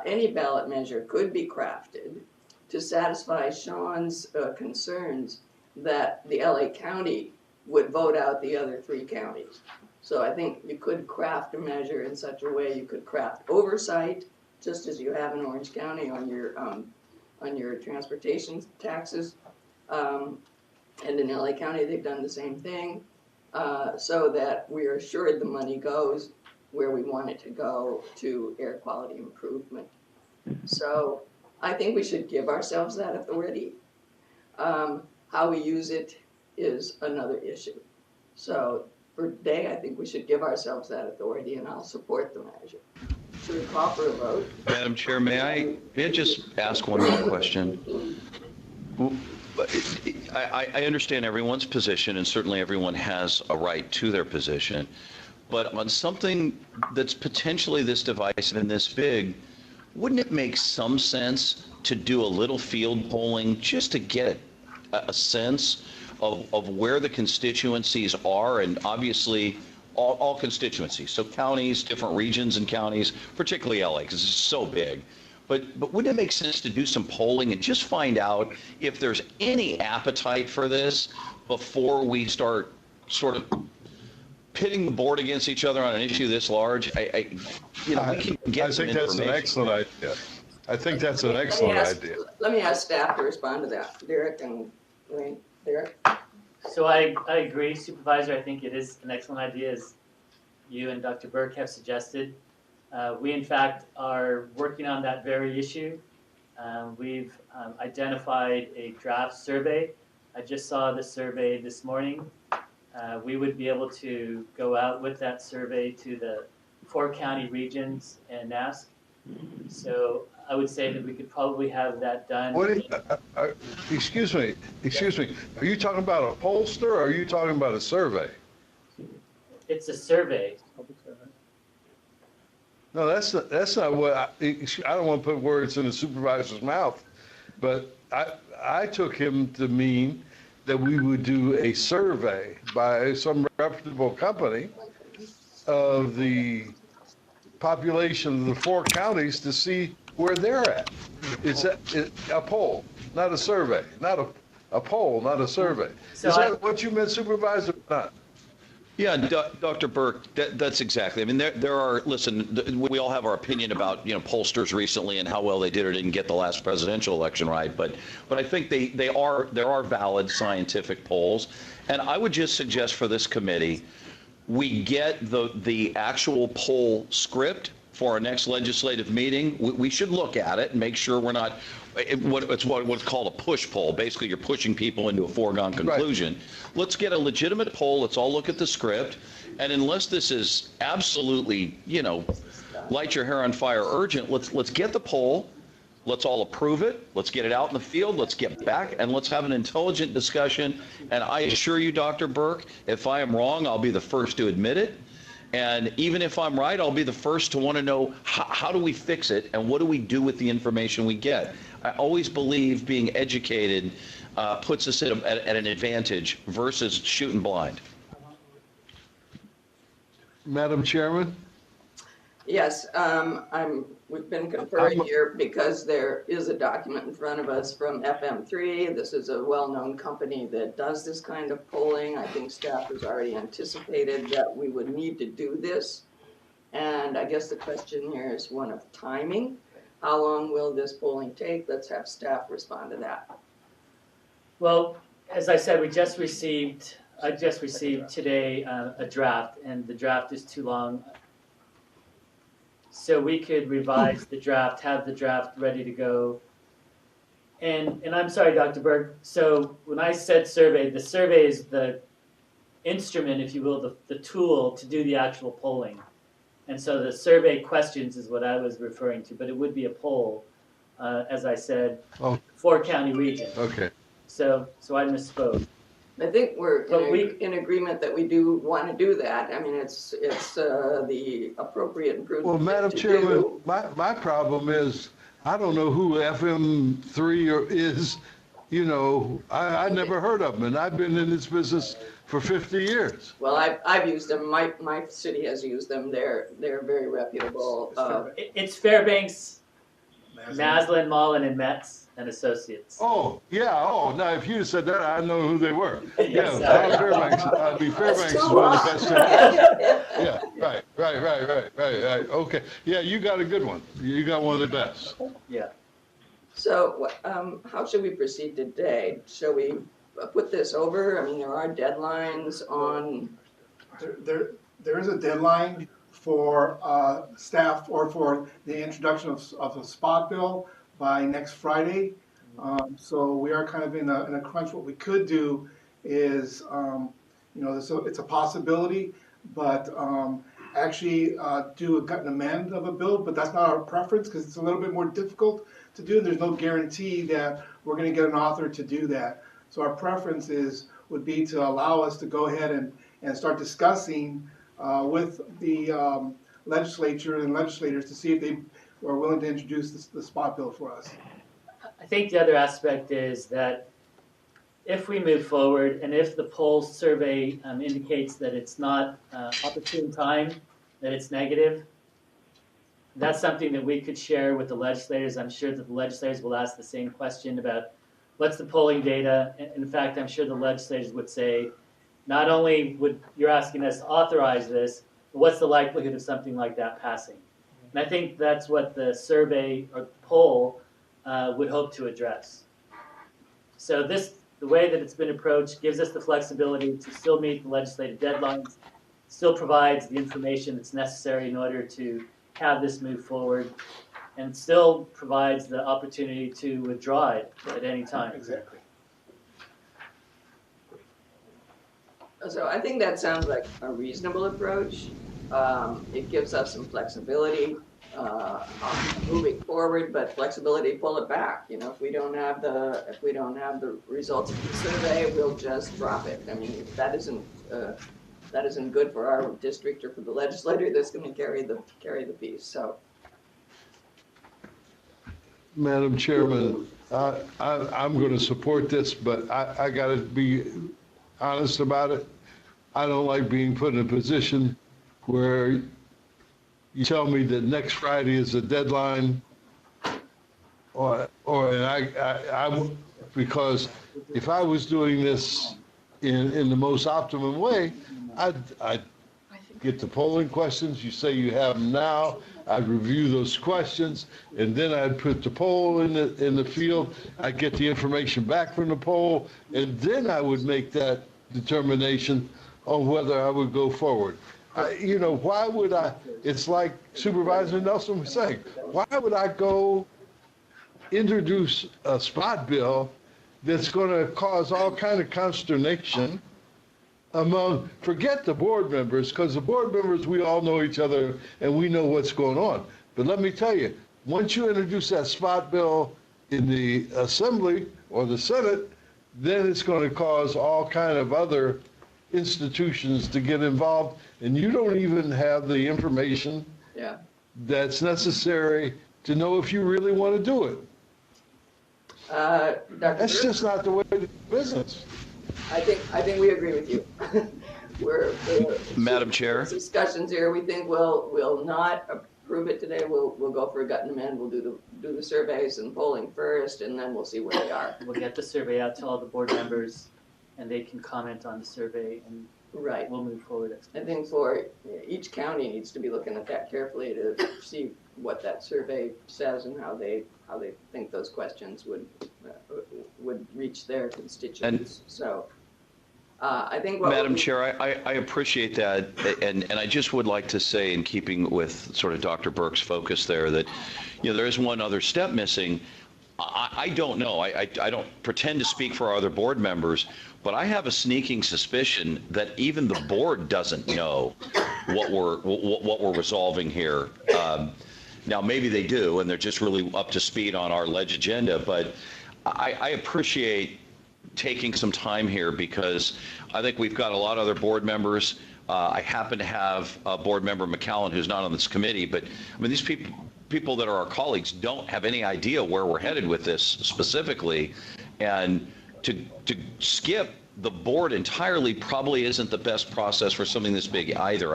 any ballot measure could be crafted to satisfy Sean's concerns that the LA County would vote out the other 3 counties. So I think you could craft a measure in such a way you could craft oversight, just as you have in Orange County on your transportation taxes. And in LA County, they've done the same thing, so that we're assured the money goes where we want it to go, to air quality improvement. So I think we should give ourselves that authority. How we use it is another issue. So for today, I think we should give ourselves that authority, and I'll support the measure. Should we call for a vote? Madam Chair, may I just ask one more question? I understand everyone's position, and certainly everyone has a right to their position. But on something that's potentially this divisive and this big, wouldn't it make some sense to do a little field polling just to get a sense of where the constituencies are, and obviously all constituencies, so counties, different regions and counties, particularly LA, because it's so big. But wouldn't it make sense to do some polling and just find out if there's any appetite for this before we start sort of pitting the board against each other on an issue this large? We can get some information. I think that's an excellent idea. I think that's an excellent idea. Let me ask staff to respond to that. Derek and Wayne. Derek? So I agree, Supervisor. I think it is an excellent idea, as you and Dr. Burke have suggested. We, in fact, are working on that very issue. We've identified a draft survey. I just saw the survey this morning. We would be able to go out with that survey to the 4 county regions and ask. So I would say that we could probably have that done. Excuse me. Are you talking about a pollster, or are you talking about a survey? It's a survey. No, that's not what I don't want to put words in the supervisor's mouth, but I took him to mean that we would do a survey by some reputable company of the population of the 4 counties to see where they're at. It's a poll, not a survey, not a poll, not a survey. So Is that what you meant, Supervisor? Not. Yeah, Dr. Burke, that's exactly. I mean, there are, listen, we all have our opinion about, pollsters recently and how well they did or didn't get the last presidential election right, but I think there are valid scientific polls. And I would just suggest for this committee, we get the actual poll script for our next legislative meeting. We should look at it and make sure we're not what's called a push poll. Basically, you're pushing people into a foregone conclusion. Right. Let's get a legitimate poll. Let's all look at the script. And unless this is absolutely, light your hair on fire urgent, let's get the poll. Let's all approve it. Let's get it out in the field. Let's get back and let's have an intelligent discussion. And I assure you, Dr. Burke, if I am wrong, I'll be the first to admit it. And even if I'm right, I'll be the first to want to know how do we fix it and what do we do with the information we get. I always believe being educated puts us at an advantage versus shooting blind. Madam Chairman? Yes, we've been conferring here because there is a document in front of us from FM3. This is a well-known company that does this kind of polling. I think staff has already anticipated that we would need to do this. And I guess the question here is one of timing. How long will this polling take? Let's have staff respond to that. Well, as I said, I just received today a draft, and the draft is too long. So we could revise the draft, have the draft ready to go. And I'm sorry, Dr. Berg. So when I said survey, the survey is the instrument, if you will, the tool to do the actual polling. And so the survey questions is what I was referring to, but it would be a poll, as I said, 4-county region. Okay. So I misspoke. I think we're in agreement that we do want to do that. I mean, it's the appropriate improvement. Well, Madam Chairman, my problem is I don't know who FM3 is. I never heard of them, and I've been in this business for 50 years. Well, I've used them. My city has used them. They're very reputable. It's Fairbanks, Maslin, Mullen, and Metz and Associates. Oh, yeah. Oh, now if you said that, I know who they were. Yes, Yeah, Fairbanks. Fairbanks is one of the best. Yeah, right. Okay. Yeah, you got a good one. You got one of the best. Yeah. So, how should we proceed today? Shall we put this over? I mean, there are deadlines on. There is a deadline for staff or for the introduction of a spot bill by next Friday. So we are kind of in a crunch. What we could do is, it's a possibility, but actually do an amend of a bill, but that's not our preference because it's a little bit more difficult to do. There's no guarantee that we're going to get an author to do that. So our preference would be to allow us to go ahead and start discussing with the legislature and legislators to see if they are willing to introduce the spot bill for us. I think the other aspect is that if we move forward and if the poll survey indicates that it's not opportune time, that it's negative, that's something that we could share with the legislators. I'm sure that the legislators will ask the same question about what's the polling data. In fact, I'm sure the legislators would say, not only would you're asking us to authorize this, but what's the likelihood of something like that passing? And I think that's what the survey or poll would hope to address. So the way that it's been approached gives us the flexibility to still meet the legislative deadlines, still provides the information that's necessary in order to have this move forward, and still provides the opportunity to withdraw it at any time. Exactly. So I think that sounds like a reasonable approach. It gives us some flexibility on moving forward, but flexibility to pull it back. If we don't have the results of the survey, we'll just drop it. I mean, that isn't good for our district or for the legislator that's going to carry the piece. So, Madam Chairman, I'm going to support this, but I got to be honest about it. I don't like being put in a position where you tell me that next Friday is the deadline, because if I was doing this in the most optimum way, I'd get the polling questions. You say you have them now. I'd review those questions, and then I'd put the poll in the field. I'd get the information back from the poll, and then I would make that determination on whether I would go forward. Why would I? It's like Supervisor Nelson was saying. Why would I go introduce a spot bill that's going to cause all kind of consternation among, forget the board members, because the board members, we all know each other and we know what's going on. But let me tell you, once you introduce that spot bill in the Assembly or the Senate, then it's going to cause all kind of other institutions to get involved, and you don't even have the information that's necessary to know if you really want to do it. That's just not the way to do business. I think we agree with you. we're Madam Chair. Discussions here. We think we'll not approve it today. We'll go for a gut and amend. We'll do the surveys and polling first, and then we'll see where they are. We'll get the survey out to all the board members, and they can comment on the survey, and we'll move forward. I think for each county needs to be looking at that carefully to see what that survey says and how they think those questions would reach their constituents. I think Madam Chair, I appreciate that, and I just would like to say, in keeping with sort of Dr. Burke's focus there, that there is one other step missing. I don't know. I don't pretend to speak for our other board members, but I have a sneaking suspicion that even the board doesn't know what we're resolving here. Now, maybe they do, and they're just really up to speed on our ledge agenda, but I appreciate taking some time here, because I think we've got a lot of other board members. I happen to have board member McCallum, who's not on this committee, but I mean, these people that are our colleagues don't have any idea where we're headed with this specifically, and to skip the board entirely probably isn't the best process for something this big either.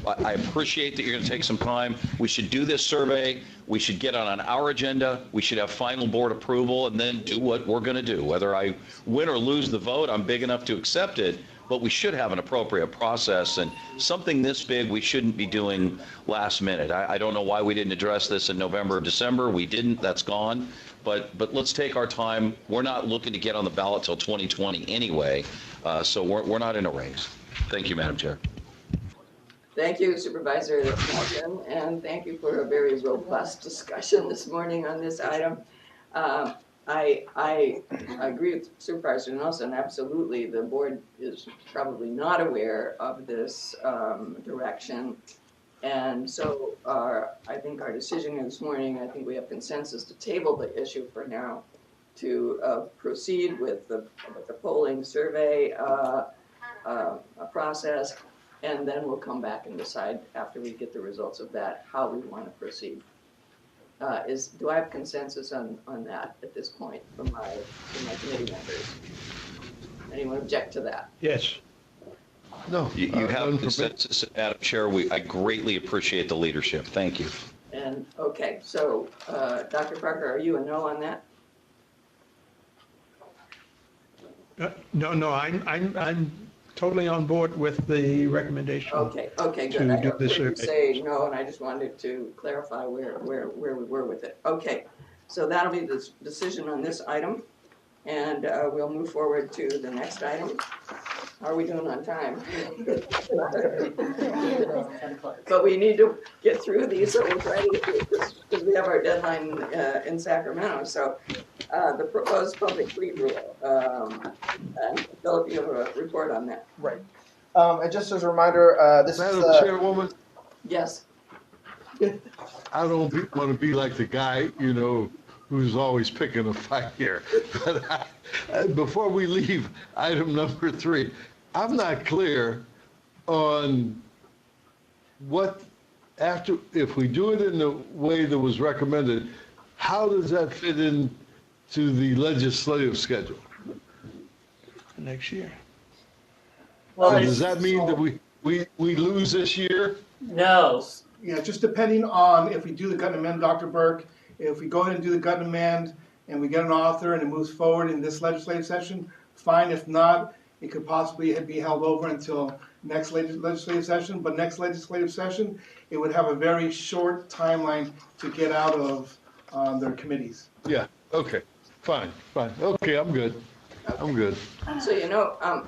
I appreciate that you're going to take some time. We should do this survey. We should get it on our agenda. We should have final board approval, and then do what we're going to do. Whether I win or lose the vote, I'm big enough to accept it, but we should have an appropriate process, and something this big we shouldn't be doing last minute. I don't know why we didn't address this in November or December. We didn't. That's gone. But let's take our time. We're not looking to get on the ballot till 2020 anyway, so we're not in a race. Thank you, Madam Chair. Thank you, Supervisor Nelson, and thank you for a very robust discussion this morning on this item. I agree with Supervisor Nelson. Absolutely, the board is probably not aware of this direction, and so I think our decision here this morning, I think we have consensus to table the issue for now, to proceed with the polling survey process. And then we'll come back and decide after we get the results of that how we want to proceed. Do I have consensus on that at this point from my committee members? Anyone object to that? Yes. No. You have consensus, Madam Chair. I greatly appreciate the leadership. Thank you. And okay, so Dr. Parker, are you a no on that? No, I'm totally on board with the recommendation. Okay, good. I heard you say no, and I just wanted to clarify where we were with it. Okay, so that'll be the decision on this item, and we'll move forward to the next item. How are we doing on time? But we need to get through these, so we'll try to get through this, because we have our deadline in Sacramento. So the proposed public fleet rule. And Philip, you have a report on that. Right. And just as a reminder, this Madam is... Chairwoman? Yes. I don't want to be like the guy, who's always picking a fight here. But before we leave item number 3, I'm not clear on if we do it in the way that was recommended, how does that fit in to the legislative schedule? Next year. Well, does that mean that we lose this year? No. Yeah, just depending on if we do the gut and amend, Dr. Burke, if we go ahead and do the gut and amend and we get an author and it moves forward in this legislative session, fine. If not, it could possibly be held over until next legislative session. But next legislative session, it would have a very short timeline to get out of their committees. Yeah, okay, fine. Okay, I'm good. I'm good. So,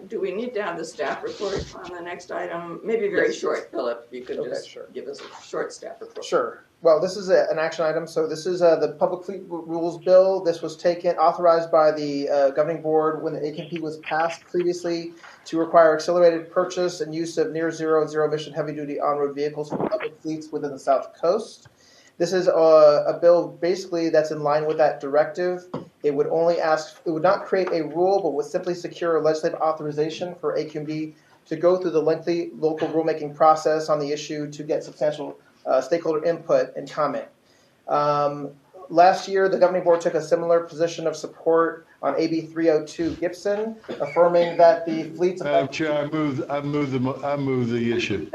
do we need to have the staff report on the next item? Maybe very short, Philip. You could just give us a short staff report. Sure. Well, this is an action item. So this is the Public Fleet Rules Bill. This was authorized by the governing board when the ACMP was passed previously to require accelerated purchase and use of near zero and zero emission heavy duty on-road vehicles for public fleets within the South Coast. This is a bill basically that's in line with that directive. It would not create a rule, but would simply secure a legislative authorization for AQMD to go through the lengthy local rulemaking process on the issue to get substantial stakeholder input and comment. Last year, the governing board took a similar position of support on AB 302 Gibson, affirming that the fleets. Madam Chair, I move the issue.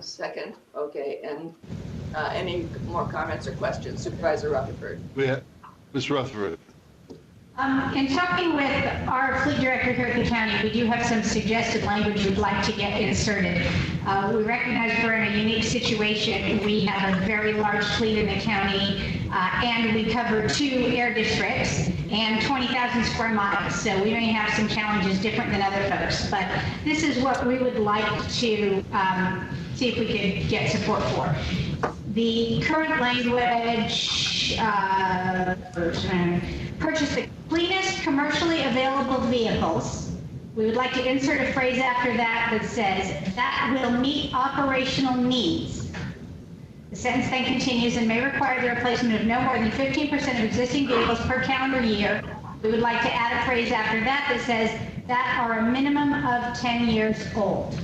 Second. Okay, and any more comments or questions? Supervisor Rutherford. Ms. Rutherford. In talking with our fleet director here at the county, we do have some suggested language we'd like to get inserted. We recognize we're in a unique situation. We have a very large fleet in the county, and we cover 2 air districts and 20,000 square miles. So we may have some challenges different than other folks. But this is what we would like to see if we could get support for. The current language, purchase the cleanest commercially available vehicles. We would like to insert a phrase after that says, that will meet operational needs. The sentence then continues, and may require the replacement of no more than 15% of existing vehicles per calendar year. We would like to add a phrase after that says, that are a minimum of 10 years old.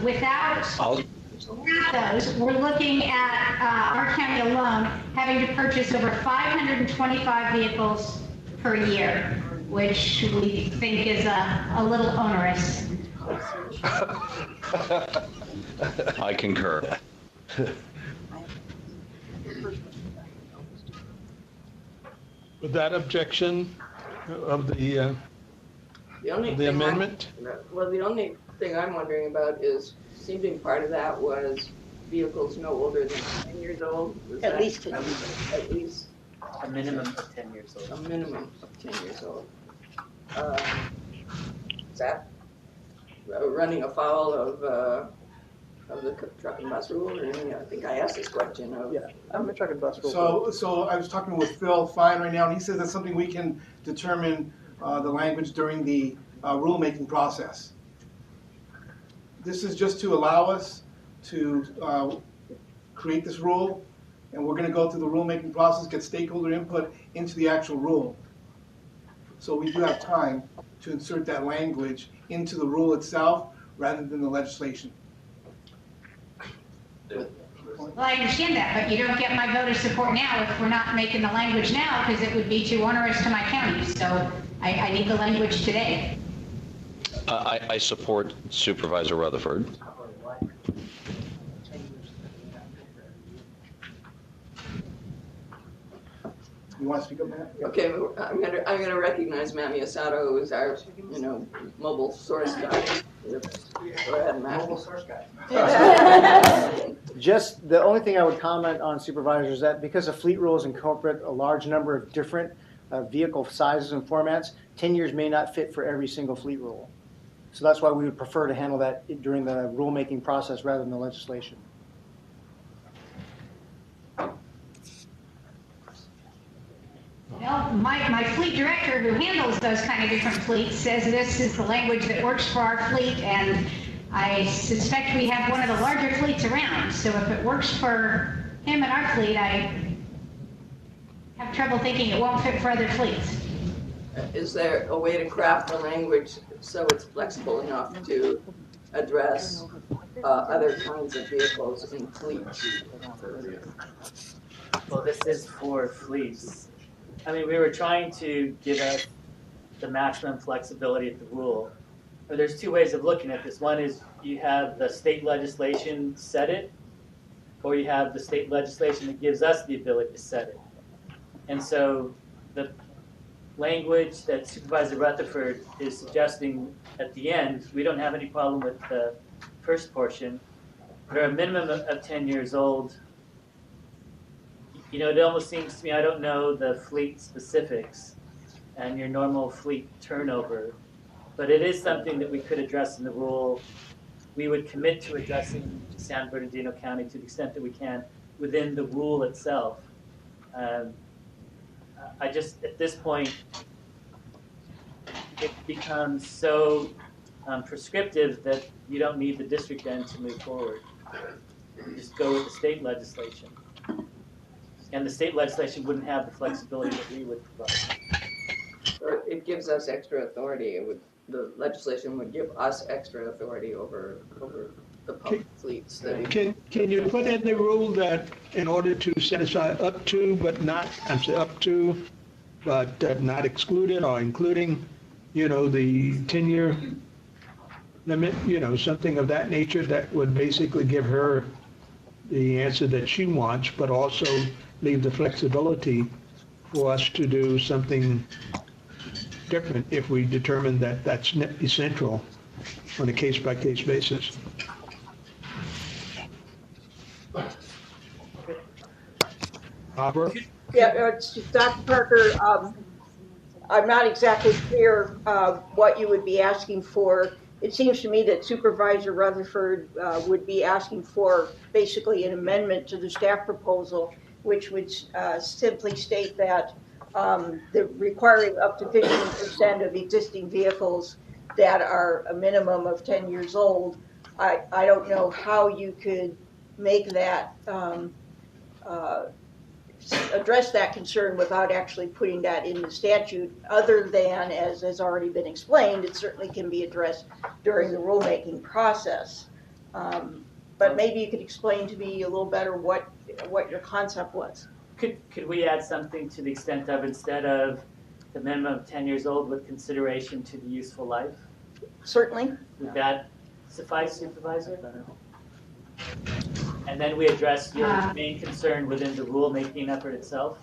Without those, we're looking at our county alone having to purchase over 525 vehicles per year, which we think is a little onerous. I concur. With that objection of the amendment? Well, the only thing I'm wondering about is, seeming part of that was vehicles no older than 10 years old. At least 10 years. At least. A minimum of 10 years old. A minimum of 10 years old. Is that running afoul of the truck and bus rule? Or anything? I think I asked this question of. Yeah, I'm a truck and bus rule. So I was talking with Phil Fine right now, and he says that's something we can determine the language during the rulemaking process. This is just to allow us to create this rule, and we're going to go through the rulemaking process, get stakeholder input into the actual rule. So we do have time to insert that language into the rule itself rather than the legislation. Well, I understand that, but you don't get my vote of support now if we're not making the language now, because it would be too onerous to my county. So I need the language today. I support Supervisor Rutherford. You want to speak up, Matt? Okay, I'm gonna recognize Matt Miyasato, who is our mobile source guy. Go ahead, Matt. Mobile source guy. Just the only thing I would comment on, Supervisor, is that because the fleet rules incorporate a large number of different vehicle sizes and formats, 10 years may not fit for every single fleet rule. So that's why we would prefer to handle that during the rulemaking process rather than the legislation. Well, my fleet director who handles those kind of different fleets says this is the language that works for our fleet, and I suspect we have one of the larger fleets around. So if it works for him and our fleet, I have trouble thinking it won't fit for other fleets. Is there a way to craft the language so it's flexible enough to address other kinds of vehicles in fleets? Well, this is for fleets. I mean, we were trying to give us the maximum flexibility of the rule. Or there's two ways of looking at this. One is you have the state legislation set it, or you have the state legislation that gives us the ability to set it. And so the language that Supervisor Rutherford is suggesting at the end, we don't have any problem with the first portion, but are a minimum of 10 years old. You know, it almost seems to me, I don't know the fleet specifics and your normal fleet turnover, but it is something that we could address in the rule. We would commit to addressing San Bernardino County to the extent that we can within the rule itself. I just, at this point, it becomes so prescriptive that you don't need the district then to move forward. You just go with the state legislation. And the state legislation wouldn't have the flexibility that we would provide. Or it gives us extra authority. The legislation would give us extra authority over the public fleets. Can you put in the rule that in order to set aside up to, but not, up to, but not excluded or including, you know, the 10-year limit, you know, something of that nature that would basically give her the answer that she wants, but also leave the flexibility for us to do something different if we determine that that's essential on a case-by-case basis. Barbara? Yeah, Dr. Parker, I'm not exactly clear what you would be asking for. It seems to me that Supervisor Rutherford would be asking for basically an amendment to the staff proposal, which would simply state that the requiring up to 15% of existing vehicles that are a minimum of 10 years old. I don't know how you could make that address that concern without actually putting that in the statute, other than, as has already been explained, it certainly can be addressed during the rulemaking process. But maybe you could explain to me a little better what your concept was. Could we add something to the extent of, instead of the minimum of 10 years old with consideration to the useful life? Certainly. Would that suffice, Supervisor? And then we address your main concern within the rulemaking effort itself?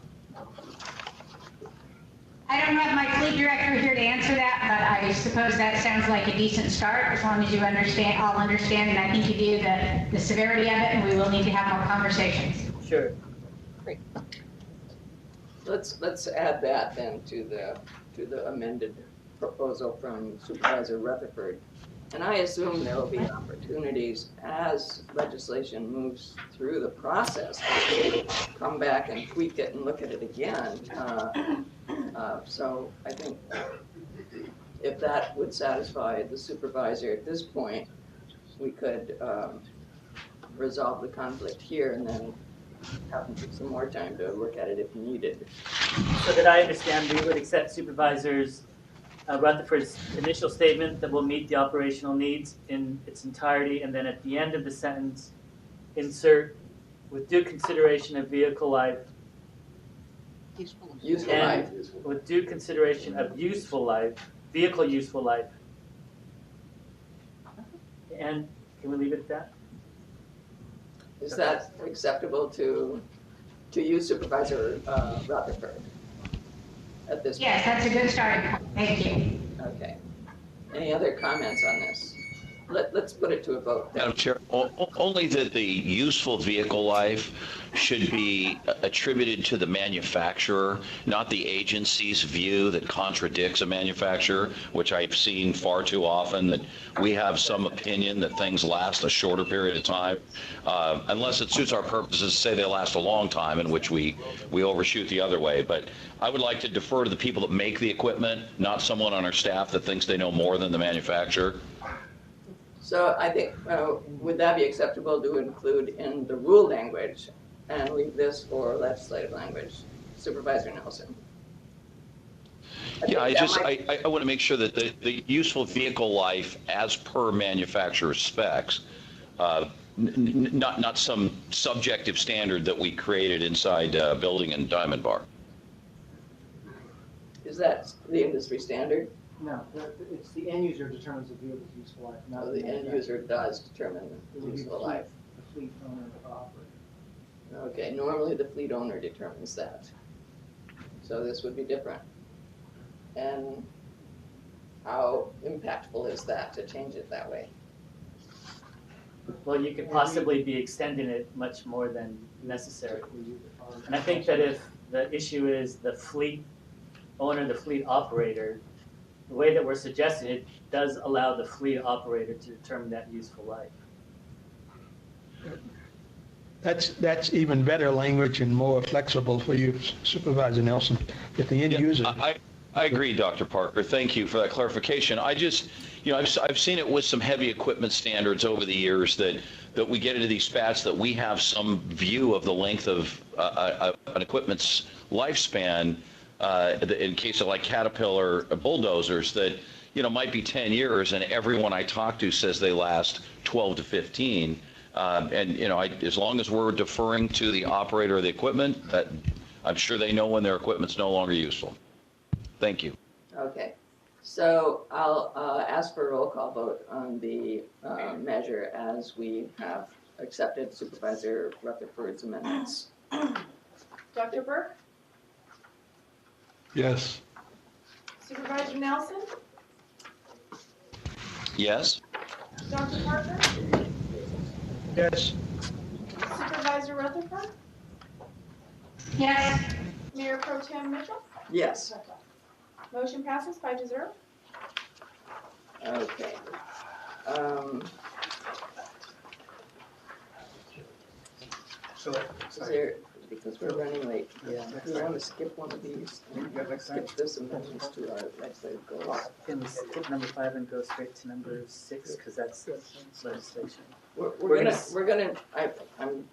I don't have my fleet director here to answer that, but I suppose that sounds like a decent start, as long as you understand, all understand, and I think you do, the severity of it, and we will need to have more conversations. Sure. Great. Let's add that then to the amended proposal from Supervisor Rutherford. And I assume there will be opportunities as legislation moves through the process to come back and tweak it and look at it again. So I think if that would satisfy the supervisor at this point, we could resolve the conflict here and then have some more time to look at it if needed. So that I understand, we would accept Supervisors Rutherford's initial statement that will meet the operational needs in its entirety, and then at the end of the sentence, insert with due consideration of vehicle life, useful life. With due consideration of useful life, vehicle useful life. And can we leave it at that? Is that acceptable to you, Supervisor Rutherford? At this Yes, point? that's a good starting point. Thank you. Okay. Any other comments on this? Let's put it to a vote. Madam Chair, only that the useful vehicle life should be attributed to the manufacturer, not the agency's view that contradicts a manufacturer, which I've seen far too often, that we have some opinion that things last a shorter period of time, unless it suits our purposes to say they last a long time, in which we overshoot the other way. But I would like to defer to the people that make the equipment, not someone on our staff that thinks they know more than the manufacturer. So I think, would that be acceptable to include in the rule language and leave this for legislative language? Supervisor Nelson. Yeah, I want to make sure that the useful vehicle life as per manufacturer specs, not some subjective standard that we created inside building in Diamond Bar. Is that the industry standard? No, it's the end user determines the vehicle's useful life, not So the end user does determine the useful life. The fleet owner or operator. Okay, normally the fleet owner determines that. So this would be different. And how impactful is that to change it that way? Well, you could possibly be extending it much more than necessary. And I think that if the issue is the fleet owner, the fleet operator, the way that we're suggesting it does allow the fleet operator to determine that useful life. That's even better language and more flexible for you, Supervisor Nelson. If the end user. I agree, Dr. Parker. Thank you for that clarification. I just, I've seen it with some heavy equipment standards over the years that we get into these spats that we have some view of the length of an equipment's lifespan in case of like Caterpillar bulldozers that, might be 10 years, and everyone I talk to says they last 12 to 15. As long as we're deferring to the operator of the equipment, I'm sure they know when their equipment's no longer useful. Thank you. Okay, so I'll ask for a roll call vote on the measure as we have accepted Supervisor Rutherford's amendments. Dr. Burke? Yes. Supervisor Nelson? Yes? Dr. Parker? Yes. Supervisor Rutherford? Yes. Mayor Pro Tem Mitchell? Yes. Motion passes 5-0. Okay. Is there, because we're running late, do we want to skip one of these? Skip this amendments to our legislative goals? Can we skip number 5 and go straight to number 6, because that's legislation? We're gonna, I'm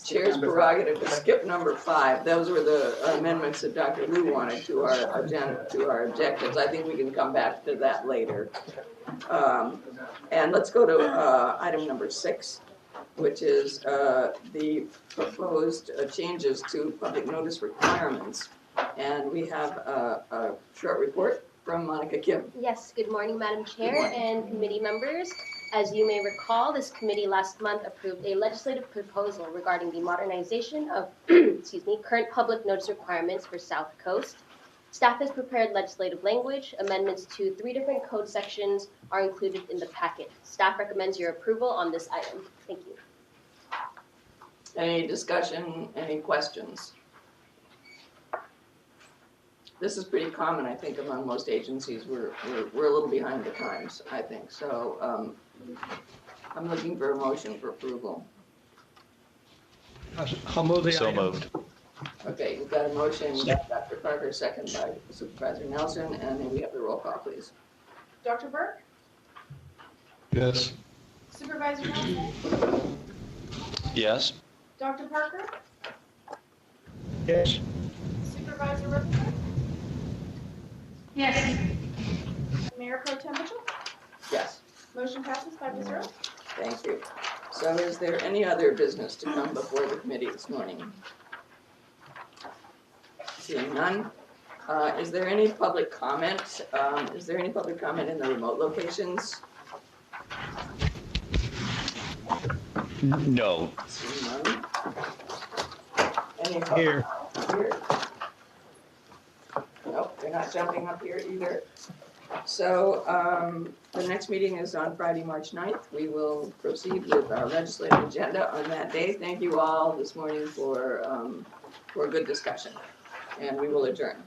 chair's prerogative to skip number 5. Those were the amendments that Dr. Liu wanted to our agenda, to our objectives. I think we can come back to that later. And let's go to item number 6, which is the proposed changes to public notice requirements. And we have a short report from Monica Kim. Yes, good morning, Madam Chair and committee members. As you may recall, this committee last month approved a legislative proposal regarding the modernization of current public notice requirements for South Coast. Staff has prepared legislative language. Amendments to 3 different code sections are included in the packet. Staff recommends your approval on this item. Thank you. Any discussion, any questions? This is pretty common, I think, among most agencies. We're a little behind the times, I think. So I'm looking for a motion for approval. I'll move the So item. moved. Okay, we've got a motion, we've got Dr. Parker, second by Supervisor Nelson, and then we have the roll call, please. Dr. Burke? Yes. Supervisor Nelson? Yes? Dr. Parker? Yes. Supervisor Rutherford? Yes. Mayor Pro Tem Mitchell? Yes, Motion passes 5-0. thank you. So is there any other business to come before the committee this morning? Seeing none. Is there any public comment? Is there any public comment in the remote locations? No. Seeing none. Any Here. Here? Nope, they're not jumping up here either. So the next meeting is on Friday, March 9th. We will proceed with our legislative agenda on that day. Thank you all this morning for a good discussion, and we will adjourn.